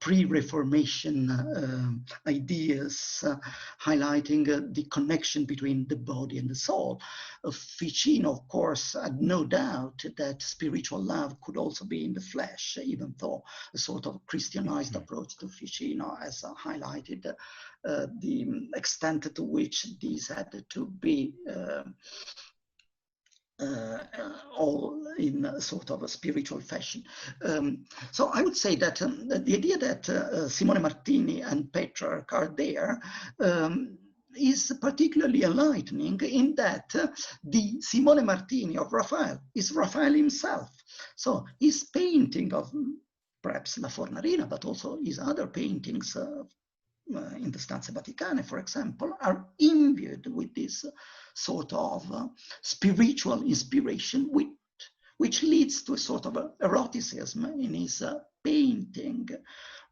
pre-Reformation ideas, highlighting the connection between the body and the soul. Ficino, of course, had no doubt that spiritual love could also be in the flesh, even though a sort of Christianized approach to Ficino has highlighted the extent to which these had to be all in a sort of a spiritual fashion. So I would say that the idea that Simone Martini and Petrarch are there is particularly enlightening in that the Simone Martini of Raphael is Raphael himself. So his painting of perhaps La Fornarina, but also his other paintings in the Stanze Vaticane, for example, are imbued with this sort of spiritual inspiration, which leads to a sort of eroticism in his painting.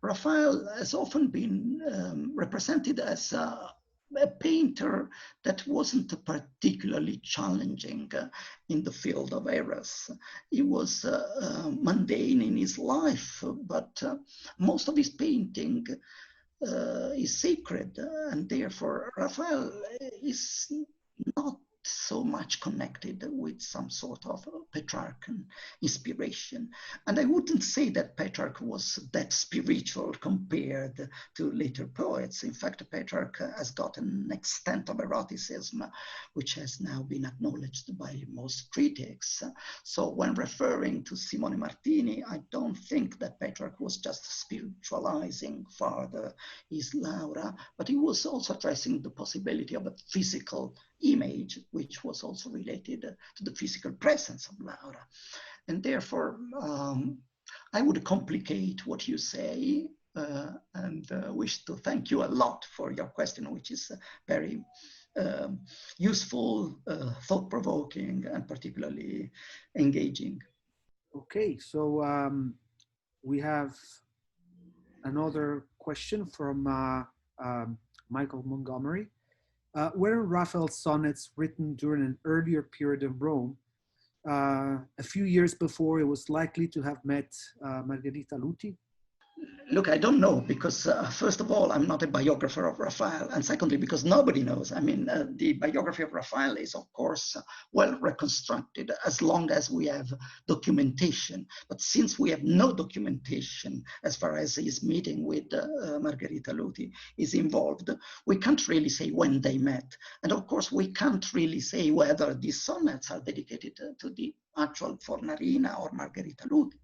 Raphael has often been represented as a painter that wasn't particularly challenging in the field of eros. He was mundane in his life, but most of his painting is sacred, and therefore Raphael is not so much connected with some sort of Petrarchan inspiration. And I wouldn't say that Petrarch was that spiritual compared to later poets. In fact, Petrarch has got an extent of eroticism which has now been acknowledged by most critics. So when referring to Simone Martini, I don't think that Petrarch was just spiritualizing further his Laura, but he was also addressing the possibility of a physical image, which was also related to the physical presence of Laura. And therefore, I would complicate what you say and wish to thank you a lot for your question, which is very useful, thought-provoking, and particularly engaging. Okay, so we have another question from Michael Montgomery. Were Raphael's sonnets written during an earlier period in Rome, a few years before he was likely to have met Margherita Luti? Look, I don't know, because first of all, I'm not a biographer of Raphael, and secondly, because nobody knows. I mean, the biography of Raphael is, of course, well reconstructed as long as we have documentation. But since we have no documentation as far as his meeting with Margherita Luti is involved, we can't really say when they met. And of course, we can't really say whether these sonnets are dedicated to the actual Fornarina or Margherita Luti.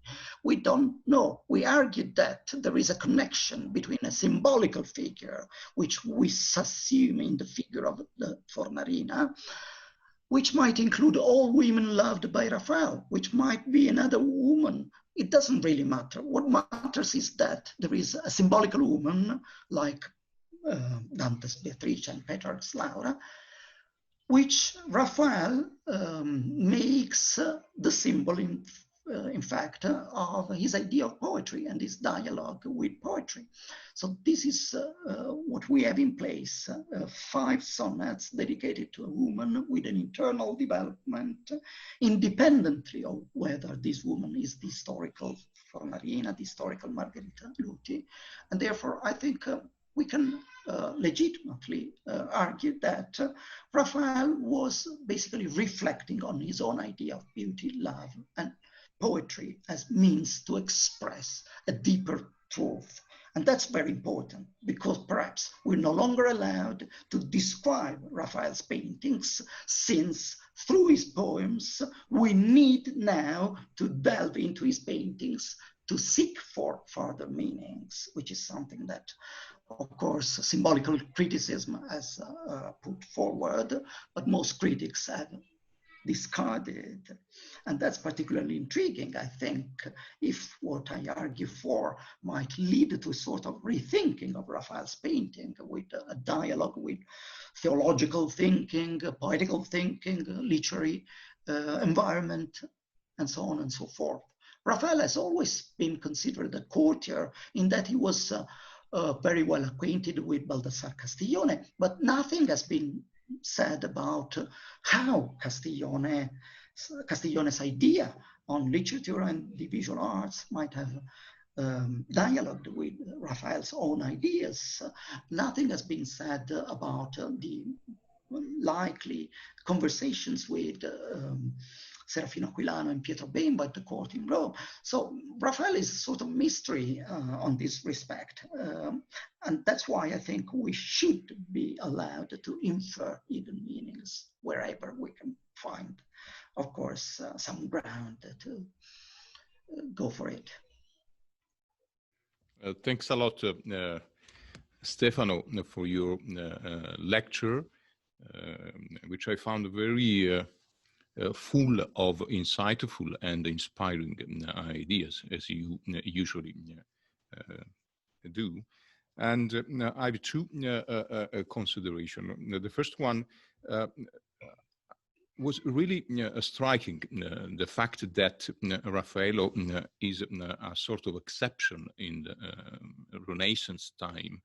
We don't know. We argued that there is a connection between a symbolical figure, which we assume in the figure of the Fornarina, which might include all women loved by Raphael, which might be another woman. It doesn't really matter. What matters is that there is a symbolical woman like Dante's Beatrice and Petrarch's Laura, which Raphael makes the symbol in in fact, of his idea of poetry and his dialogue with poetry. So this is what we have in place, 5 sonnets dedicated to a woman with an internal development, independently of whether this woman is the historical Fornarina, the historical Margherita Luti. And therefore, I think we can legitimately argue that Raphael was basically reflecting on his own idea of beauty, love, and poetry as means to express a deeper truth. And that's very important, because perhaps we're no longer allowed to describe Raphael's paintings, since through his poems, we need now to delve into his paintings to seek for further meanings, which is something that, of course, symbolical criticism has put forward, but most critics have discarded. And that's particularly intriguing, I think, if what I argue for might lead to a sort of rethinking of Raphael's painting, with a dialogue with theological thinking, poetical thinking, literary environment, and so on and so forth. Raphael has always been considered a courtier in that he was very well acquainted with Baldassare Castiglione, but nothing has been said about how Castiglione's idea on literature and the visual arts might have dialogued with Raphael's own ideas. Nothing has been said about the likely conversations with Serafino Aquilano and Pietro Bembo at the court in Rome. So Raphael is a sort of mystery on this respect. And that's why I think we should be allowed to infer hidden meanings wherever we can find, of course, some ground to go for it. Thanks a lot, Stefano, for your lecture, which I found very full of insightful and inspiring ideas, as you usually do. And I have 2 considerations. The first one was really striking, the fact that Raffaello is a sort of exception in the Renaissance time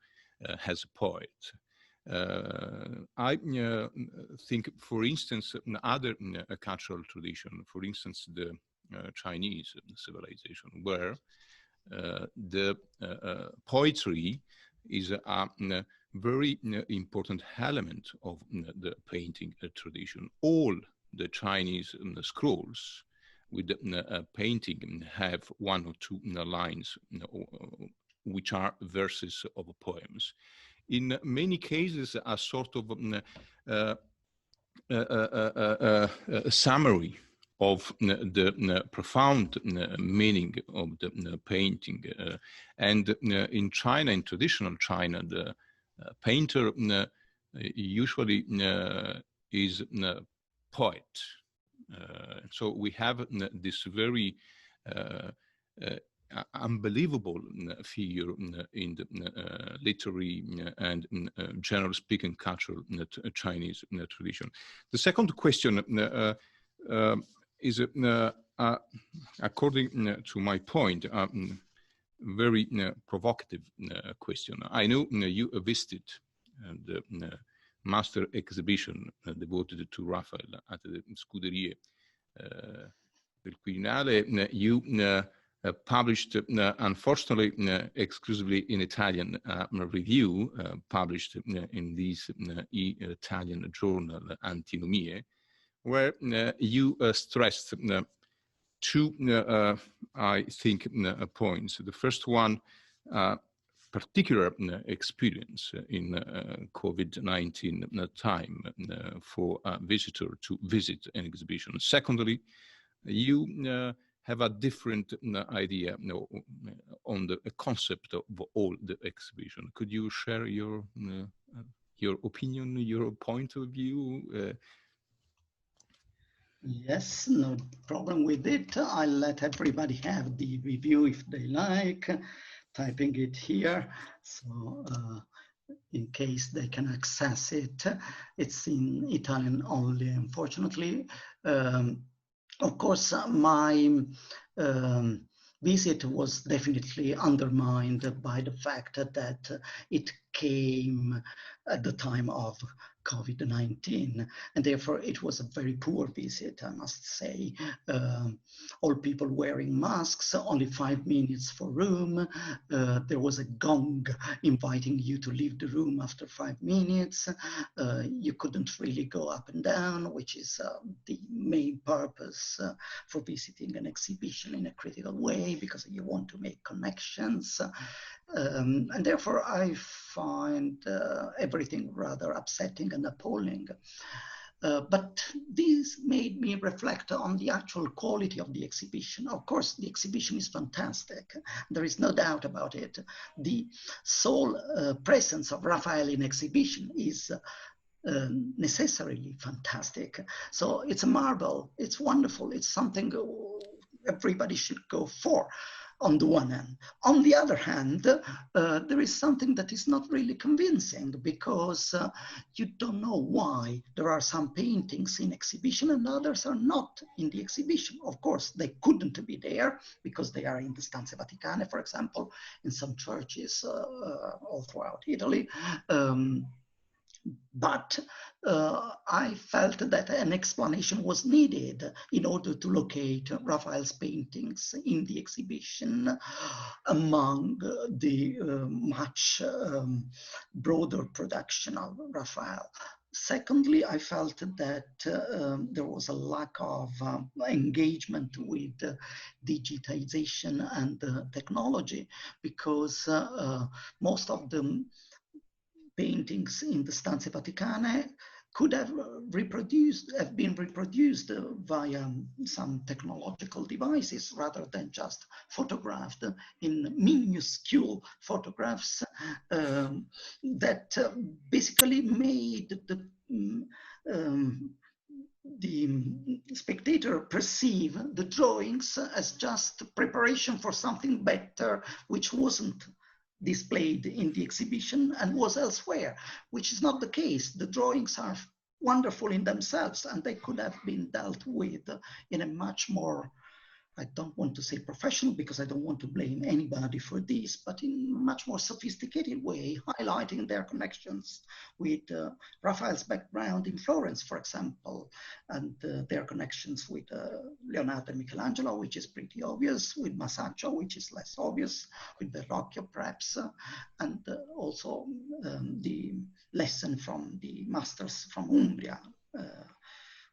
as a poet. I think, for instance, other cultural tradition, for instance, the Chinese civilization, where the poetry is a very important element of the painting tradition. All the Chinese scrolls with painting have 1 or 2 lines which are verses of poems. In many cases, a sort of summary of the profound meaning of the painting. And in China, in traditional China, the painter usually is a poet. So we have this very unbelievable figure in the literary and general speaking cultural Chinese tradition. The second question is, according to my point, very provocative question. I know you visited the master exhibition devoted to Raphael at the Scuderie del Quirinale. You published, unfortunately, exclusively in Italian, review published in this Italian journal, Antinomie, where you stressed 2, I think, points. The first one, particular experience in COVID-19 time for a visitor to visit an exhibition. Secondly, you have a different idea on the concept of all the exhibition. Could you share your opinion, your point of view? Yes, no problem with it. I'll let everybody have the review if they like, typing it here. So in case they can access it, it's in Italian only, unfortunately. Of course, my visit was definitely undermined by the fact that it came at the time of COVID-19, and therefore it was a very poor visit, I must say. All people wearing masks, only 5 minutes for room. There was a gong inviting you to leave the room after 5 minutes. You couldn't really go up and down, which is the main purpose for visiting an exhibition in a critical way, because you want to make connections. And therefore I find everything rather upsetting and appalling. But this made me reflect on the actual quality of the exhibition. Of course, the exhibition is fantastic. There is no doubt about it. The sole presence of Raphael in exhibition is necessarily fantastic. So it's a marvel, it's wonderful, it's something everybody should go for. On the one hand. On the other hand, there is something that is not really convincing, because you don't know why there are some paintings in exhibition and others are not in the exhibition. Of course, they couldn't be there because they are in the Stanze Vaticane, for example, in some churches all throughout Italy. But I felt that an explanation was needed in order to locate Raphael's paintings in the exhibition among the much broader production of Raphael. Secondly, I felt that there was a lack of engagement with digitization and technology, because most of the paintings in the Stanze Vaticane could have been reproduced via some technological devices rather than just photographed in minuscule photographs that basically made the spectator perceive the drawings as just preparation for something better, which wasn't displayed in the exhibition and was elsewhere, which is not the case. The drawings are wonderful in themselves, and they could have been dealt with in a much more, I don't want to say professional, because I don't want to blame anybody for this, but in a much more sophisticated way, highlighting their connections with Raphael's background in Florence, for example, and their connections with Leonardo and Michelangelo, which is pretty obvious, with Masaccio, which is less obvious, with Verrocchio perhaps, and also the lesson from the masters from Umbria,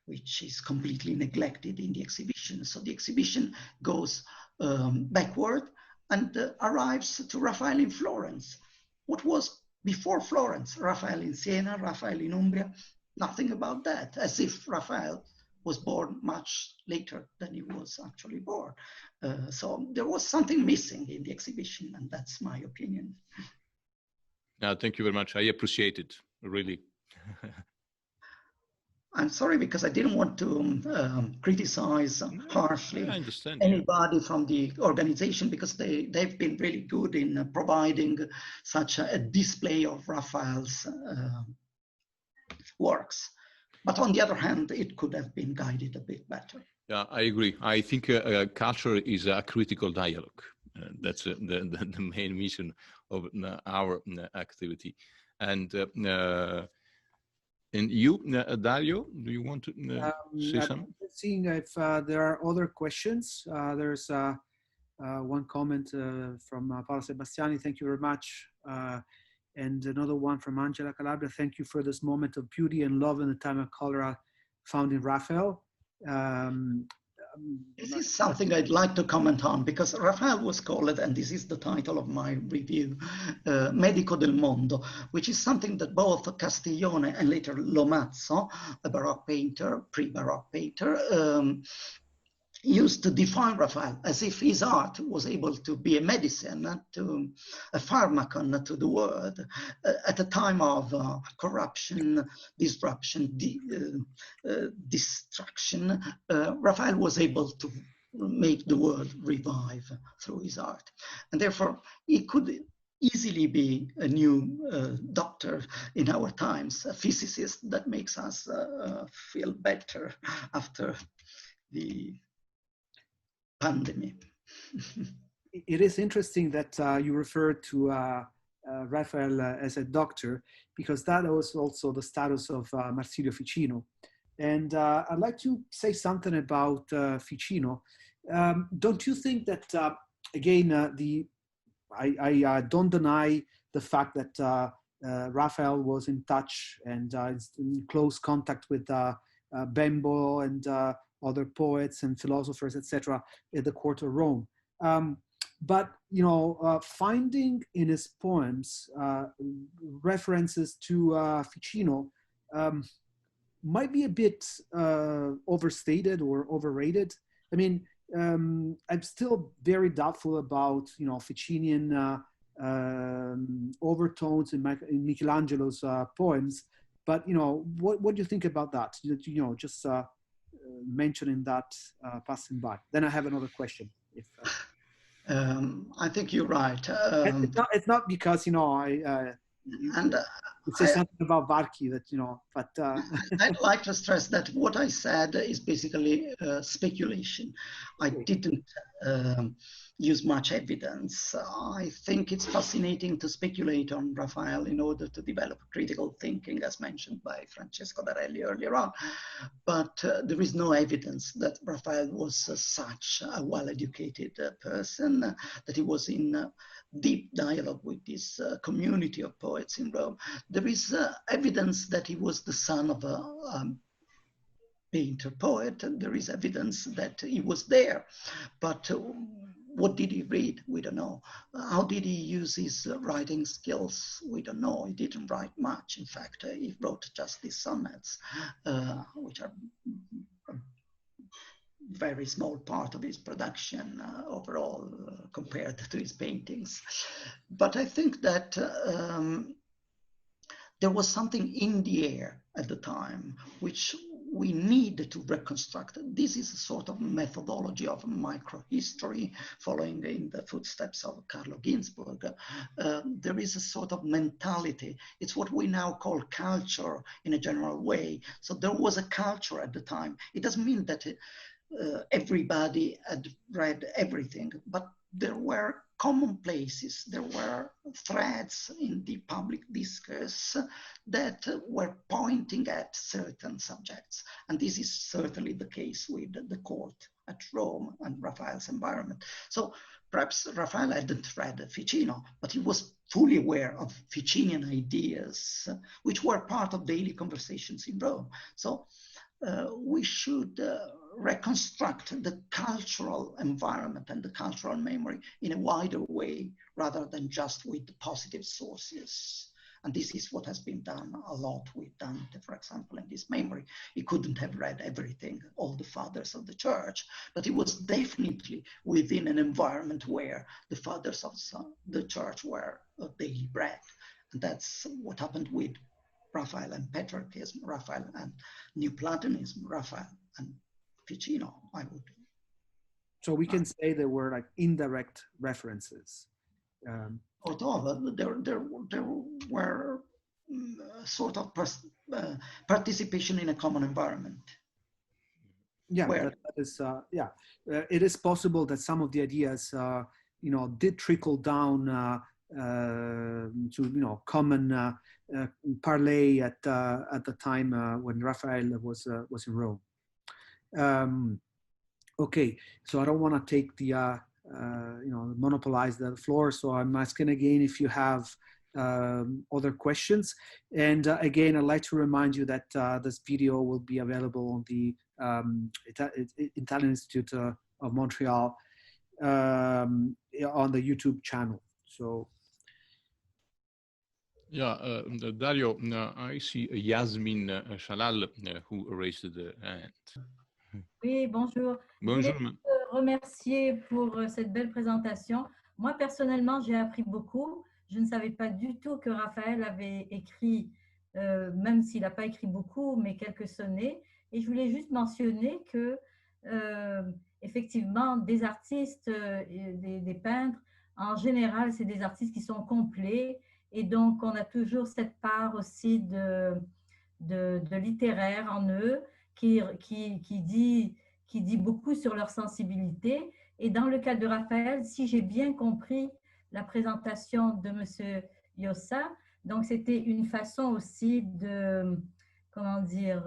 which is completely neglected in the exhibition. So the exhibition goes backward and arrives to Raphael in Florence. What was before Florence? Raphael in Siena, Raphael in Umbria, nothing about that, as if Raphael was born much later than he was actually born. So there was something missing in the exhibition, and that's my opinion. Thank you very much. I appreciate it, really. I'm sorry, because I didn't want to criticize harshly anybody from the organization, because they've been really good in providing such a display of Raphael's works. But on the other hand, it could have been guided a bit better. Yeah, I agree. I think culture is a critical dialogue. That's the main mission of our activity. And you, Dario, do you want to say something? Seeing if there are other questions. There's one comment from Paolo Sebastiani. Thank you very much. And another one from Angela Calabria. Thank you for this moment of beauty and love in the time of cholera found in Raphael. This is something I'd like to comment on, because Raphael was called, and this is the title of my review, Medico del Mondo, which is something that both Castiglione and later Lomazzo, a Baroque painter, pre-Baroque painter, used to define Raphael, as if his art was able to be a medicine, a pharmacon to the world. At a time of corruption, disruption, destruction, Raphael was able to make the world revive through his art. And therefore, he could easily be a new doctor in our times, a physicist that makes us feel better after the pandemic. It is interesting that you referred to Raffaello as a doctor, because that was also the status of Marsilio Ficino. And I'd like to say something about Ficino. Don't you think that, again, I don't deny the fact that Raphael was in touch and in close contact with Bembo and other poets and philosophers, etc., at the court of Rome. But, you know, finding in his poems references to Ficino might be a bit overstated or overrated. I mean, I'm still very doubtful about, you know, Ficinian overtones in Michelangelo's poems. But, you know, what do you think about that? You know, just mentioning that passing by. Then I have another question. If, I think you're right. It's not because, you know, it says something about Varchi that, you know, but... I'd like to stress that what I said is basically speculation. I didn't use much evidence. I think it's fascinating to speculate on Raphael in order to develop critical thinking, as mentioned by Francesco D'Arelli earlier on. But there is no evidence that Raphael was such a well-educated person, that he was in deep dialogue with this community of poets in Rome. There is evidence that he was the son of a painter poet, and there is evidence that he was there. But what did he read? We don't know. How did he use his writing skills? We don't know. He didn't write much. In fact, he wrote just these sonnets, which are a very small part of his production overall compared to his paintings. But I think that there was something in the air at the time which we need to reconstruct. This is a sort of methodology of microhistory, following in the footsteps of Carlo Ginzburg. There is a sort of mentality. It's what we now call culture in a general way. So there was a culture at the time. It doesn't mean that everybody had read everything, but there were commonplaces, there were threads in the public discourse that were pointing at certain subjects. And this is certainly the case with the court at Rome and Raphael's environment. So perhaps Raphael hadn't read Ficino, but he was fully aware of Ficinian ideas, which were part of daily conversations in Rome. So we should reconstruct the cultural environment and the cultural memory in a wider way, rather than just with the positive sources. And this is what has been done a lot with Dante, for example, in this memory. He couldn't have read everything, all the fathers of the church, but he was definitely within an environment where the fathers of the church were daily read. And that's what happened with Raphael and Petrarchism, Raphael and Neoplatonism, Raphael and Ficino, I would. So we can say there were like indirect references. Although there were sort of participation in a common environment. Yeah, where... that is, yeah. It is possible that some of the ideas, you know, did trickle down to, you know, common parlay at the time when Raphael was in Rome. Okay, so I don't want to take the you know, monopolize the floor, so I'm asking again if you have other questions. And again, I'd like to remind you that this video will be available on the Italian Institute of Montreal on the YouTube channel. So. Yeah, Dario, I see Yasmin Shalal who raised the hand. Oui, bonjour. Bonjour. Je voulais te remercier pour cette belle présentation. Moi, personnellement, j'ai appris beaucoup. Je ne savais pas du tout que Raphaël avait écrit, même s'il n'a pas écrit beaucoup, mais quelques sonnets. Et je voulais juste mentionner que, effectivement, des artistes, des peintres, en général, c'est des artistes qui sont complets. Et donc, on a toujours cette part aussi de littéraire en eux qui qui dit beaucoup sur leur sensibilité. Et dans le cas de Raphaël, si j'ai bien compris la présentation de M. Jossa, donc c'était une façon aussi de, comment dire,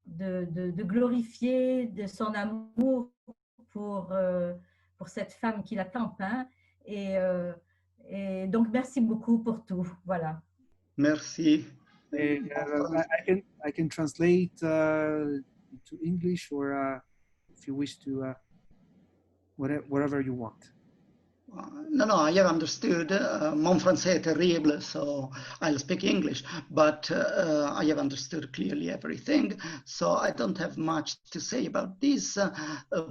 de glorifier de son amour pour cette femme qu'il a tant peint. Et donc, merci beaucoup pour tout. Voilà. Merci. I can translate to English, or if you wish to, whatever you want. No, I have understood. Mon français est terrible, so I'll speak English, but I have understood clearly everything. So I don't have much to say about this,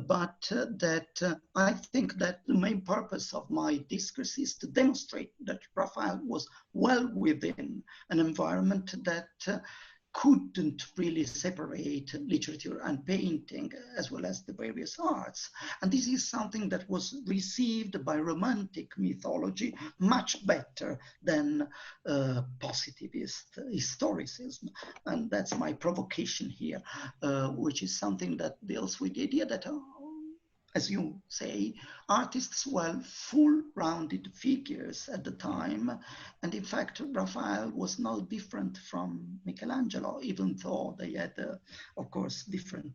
but that I think that the main purpose of my discourse is to demonstrate that Raphael was well within an environment that couldn't really separate literature and painting, as well as the various arts. And this is something that was received by Romantic mythology much better than positivist historicism. And that's my provocation here, which is something that deals with the idea that, as you say, artists were full-rounded figures at the time. And in fact, Raphael was no different from Michelangelo, even though they had, of course, different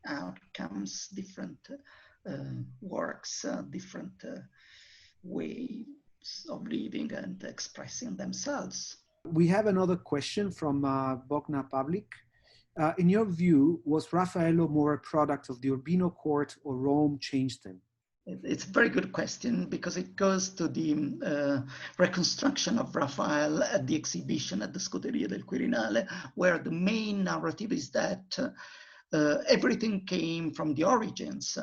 outcomes, different works, different ways of living and expressing themselves. We have another question from Bogna Public. In your view, was Raffaello more a product of the Urbino court, or Rome changed him? It's a very good question, because it goes to the reconstruction of Raphael at the exhibition at the Scuderia del Quirinale, where the main narrative is that everything came from the origins,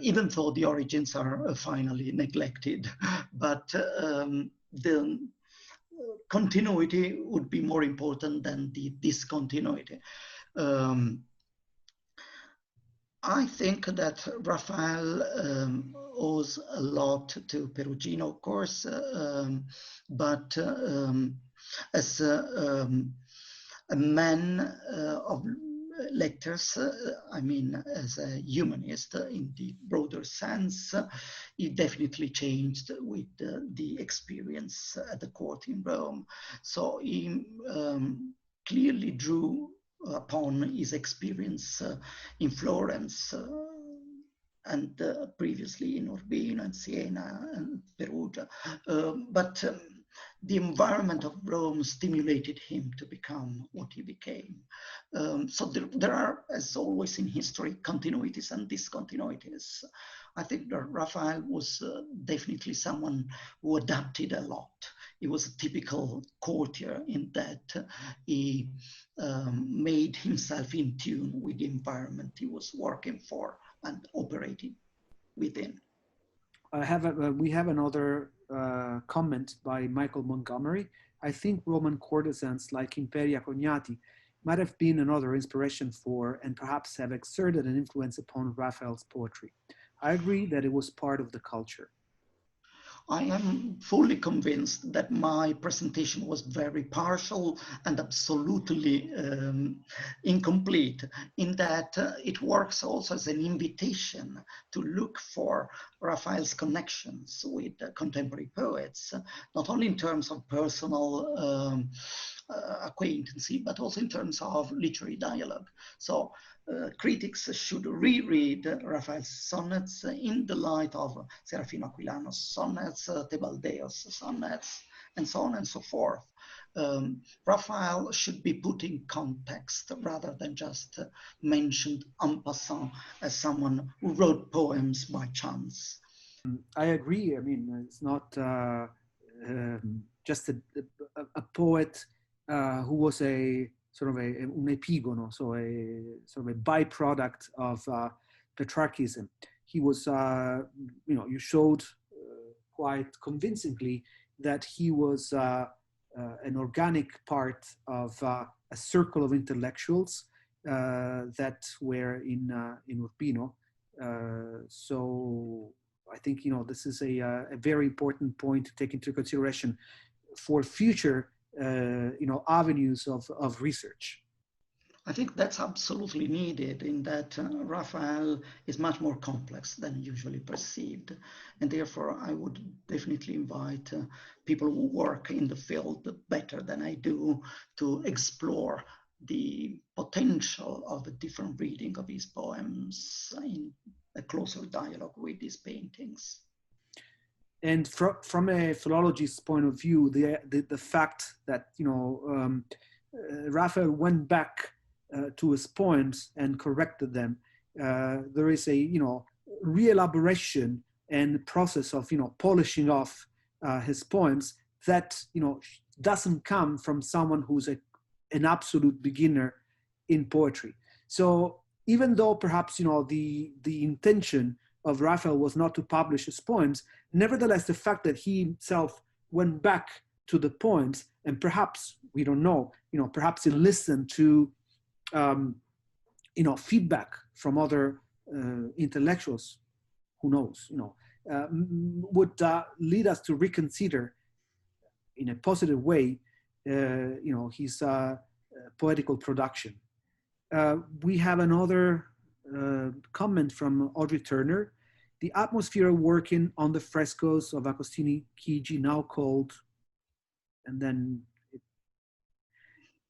even though the origins are finally neglected. But the continuity would be more important than the discontinuity. I think that Raphael owes a lot to Perugino, of course, but as a man of letters, I mean, as a humanist in the broader sense, he definitely changed with the experience at the court in Rome. So he clearly drew upon his experience in Florence and previously in Urbino and Siena and Perugia. But the environment of Rome stimulated him to become what he became. So there are, as always in history, continuities and discontinuities. I think that Raphael was definitely someone who adapted a lot. He was a typical courtier in that he made himself in tune with the environment he was working for and operating within. We have another comment by Michael Montgomery. I think Roman courtesans like Imperia Cognati might have been another inspiration for, and perhaps have exerted an influence upon, Raphael's poetry. I agree that it was part of the culture. I am fully convinced that my presentation was very partial and absolutely incomplete, in that it works also as an invitation to look for Raphael's connections with contemporary poets, not only in terms of personal acquaintance, but also in terms of literary dialogue. So critics should reread Raphael's sonnets in the light of Serafino Aquilano's sonnets, Tebaldeo's sonnets, and so on and so forth. Raphael should be put in context rather than just mentioned en passant as someone who wrote poems by chance. I agree. I mean, it's not just a poet who was a sort of un epigono, so a sort of a byproduct of Petrarchism. He was, you showed quite convincingly that he was an organic part of a circle of intellectuals that were in Urbino. So I think, this is a very important point to take into consideration for future avenues of research. I think that's absolutely needed, in that Raphael is much more complex than usually perceived. And therefore, I would definitely invite people who work in the field better than I do to explore the potential of a different reading of his poems in a closer dialogue with his paintings. And from a philologist's point of view, the fact that, you know, Raphael went back to his poems and corrected them, there is a, you know, re-elaboration and process of, you know, polishing off his poems that, you know, doesn't come from someone who's an absolute beginner in poetry. So even though perhaps, you know, the intention of Raphael was not to publish his poems, nevertheless, the fact that he himself went back to the poems, and perhaps, we don't know, you know, perhaps he listened to, you know, feedback from other intellectuals, who knows, you know, would lead us to reconsider in a positive way, you know, his poetical production. We have another comment from Audrey Turner. The atmosphere working on the frescoes of Agostino Chigi, now called, and then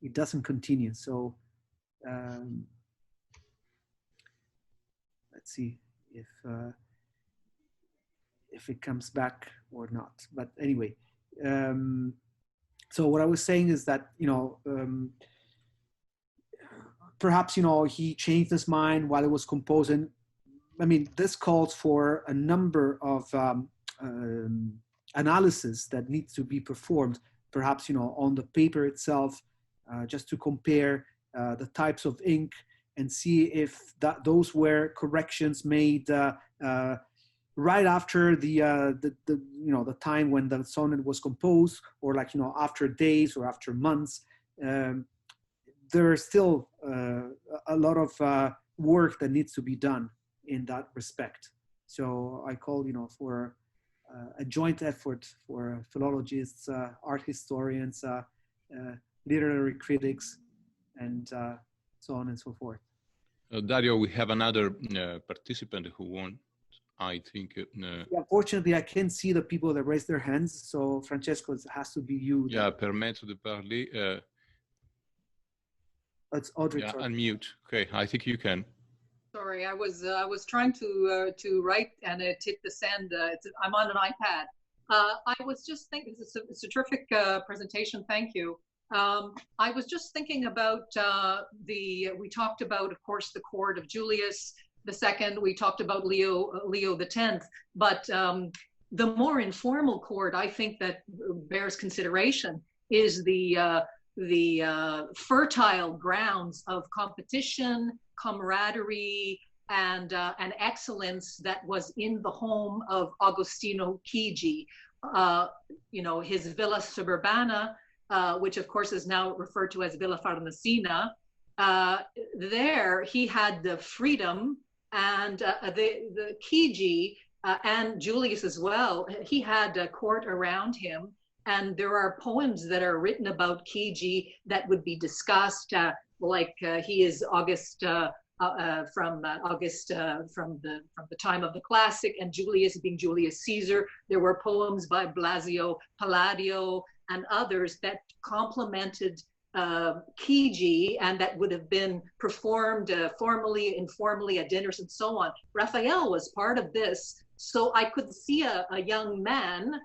it doesn't continue. So let's see if it comes back or not. But anyway, so what I was saying is that, you know, perhaps, you know, he changed his mind while he was composing. I mean, this calls for a number of analysis that needs to be performed, perhaps, you know, on the paper itself, just to compare the types of ink and see if those were corrections made right after the you know, the time when the sonnet was composed, or like, you know, after days or after months. There is still a lot of work that needs to be done in that respect. So I call, you know, for a joint effort for philologists, art historians, literary critics, and so on and so forth. Dario, we have another participant who wants, I think. Yeah, unfortunately, I can't see the people that raise their hands. So Francesco, it has to be you. Yeah, permetto di parler. It's Audrey. Yeah, unmute. Okay, I think you can. Sorry, I was trying to write and it hit the send. I'm on an iPad. I was just thinking, it's a terrific presentation. Thank you. I was just thinking about we talked about, of course, the court of Julius II. We talked about Leo X, but the more informal court, I think, that bears consideration is the fertile grounds of competition, camaraderie, and excellence that was in the home of Agostino Chigi. You know, his Villa Suburbana, which of course is now referred to as Villa Farnesina. There he had the freedom, and the Chigi and Julius as well, he had a court around him. And there are poems that are written about Chigi that would be discussed, like he is August from the time of the classic, and Julius being Julius Caesar. There were poems by Blasio Palladio and others that complemented Chigi, and that would have been performed formally, informally at dinners and so on. Raphael was part of this, so I could see a young man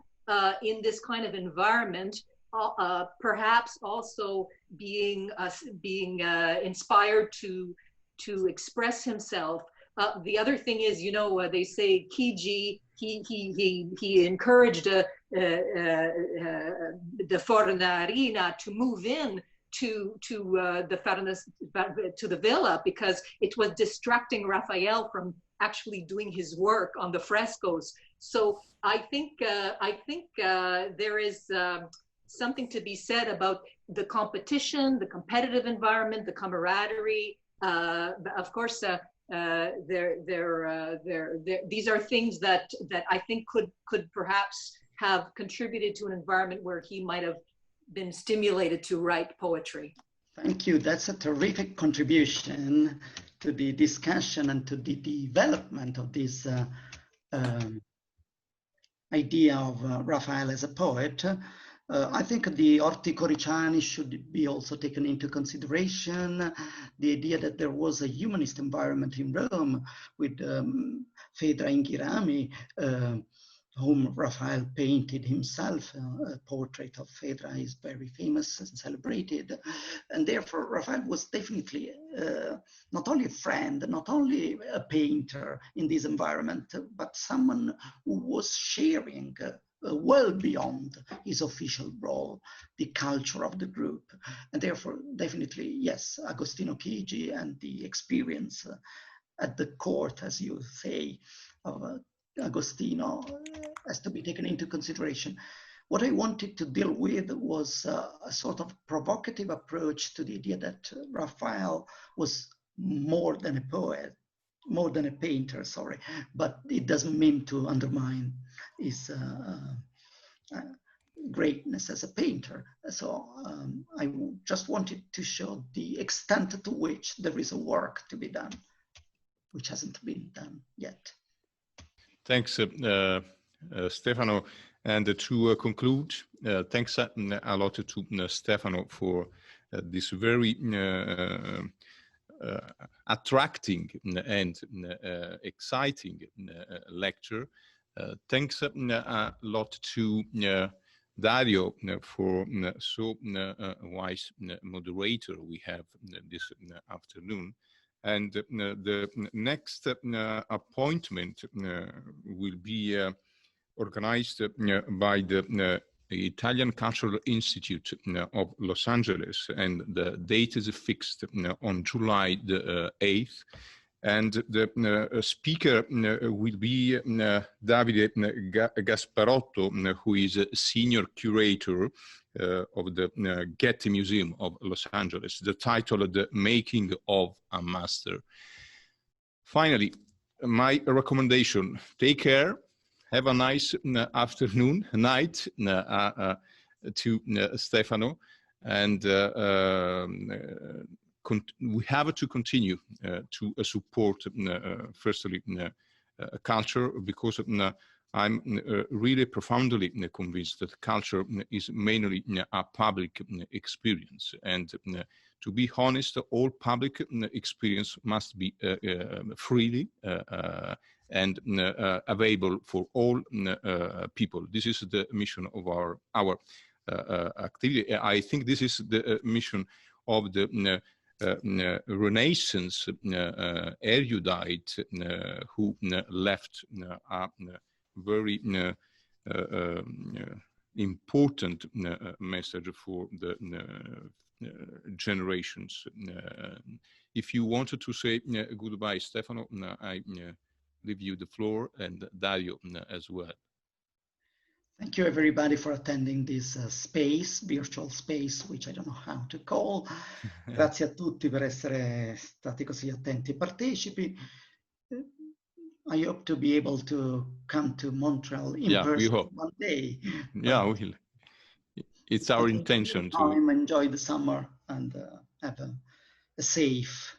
in this kind of environment, perhaps also being inspired to express himself. The other thing is, you know, they say Chigi, he encouraged the Fornarina to move in to the villa, because it was distracting Raphael from actually doing his work on the frescoes. So I think there is something to be said about the competition, the competitive environment, the camaraderie. Of course, these are things that I think could perhaps have contributed to an environment where he might have been stimulated to write poetry. Thank you. That's a terrific contribution to the discussion and to the development of this idea of Raffaello as a poet. I think the Orti Coriciani should be also taken into consideration. The idea that there was a humanist environment in Rome with Fedra Inghirami, whom Raphael painted himself. A portrait of Fedra is very famous and celebrated. And therefore, Raphael was definitely not only a friend, not only a painter in this environment, but someone who was sharing well beyond his official role, the culture of the group. And therefore, definitely, yes, Agostino Chigi and the experience at the court, as you say, of Agostino has to be taken into consideration. What I wanted to deal with was a sort of provocative approach to the idea that Raphael was more than a poet, more than a painter, sorry, but it doesn't mean to undermine his greatness as a painter. So I just wanted to show the extent to which there is a work to be done, which hasn't been done yet. Thanks, Stefano. And to conclude, thanks a lot to Stefano for this very attracting and exciting lecture. Thanks a lot to Dario for so wise moderator we have this afternoon. And the next appointment will be organized by the Italian Cultural Institute of Los Angeles, and the date is fixed on July the 8th. And the speaker will be Davide Gasparotto, who is a senior curator of the Getty Museum of Los Angeles. The title of The Making of a Master. Finally, my recommendation, take care, have a nice afternoon, night to Stefano, and we have to continue to support, firstly, culture, because I'm really profoundly convinced that culture is mainly a public experience. And to be honest, all public experience must be freely and available for all people. This is the mission of our activity. I think this is the mission of the Renaissance erudite who left a very important message for the generations. If you wanted to say goodbye, Stefano, I leave you the floor, and Dario as well. Thank you everybody for attending this space, virtual space, which I don't know how to call. Grazie a tutti per essere stati così attenti e partecipi. I hope to be able to come to Montreal in person one day. Yeah, it's our intention to enjoy the summer and have a safe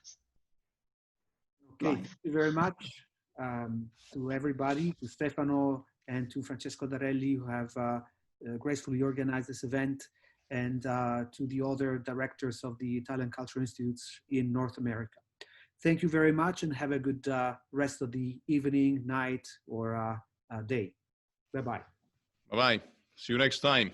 life. Thank you very much to everybody, to Stefano and to Francesco D'Arelli, who have gracefully organized this event, and to the other directors of the Italian Cultural Institutes in North America. Thank you very much, and have a good rest of the evening, night, or day. Bye-bye. Bye-bye. See you next time.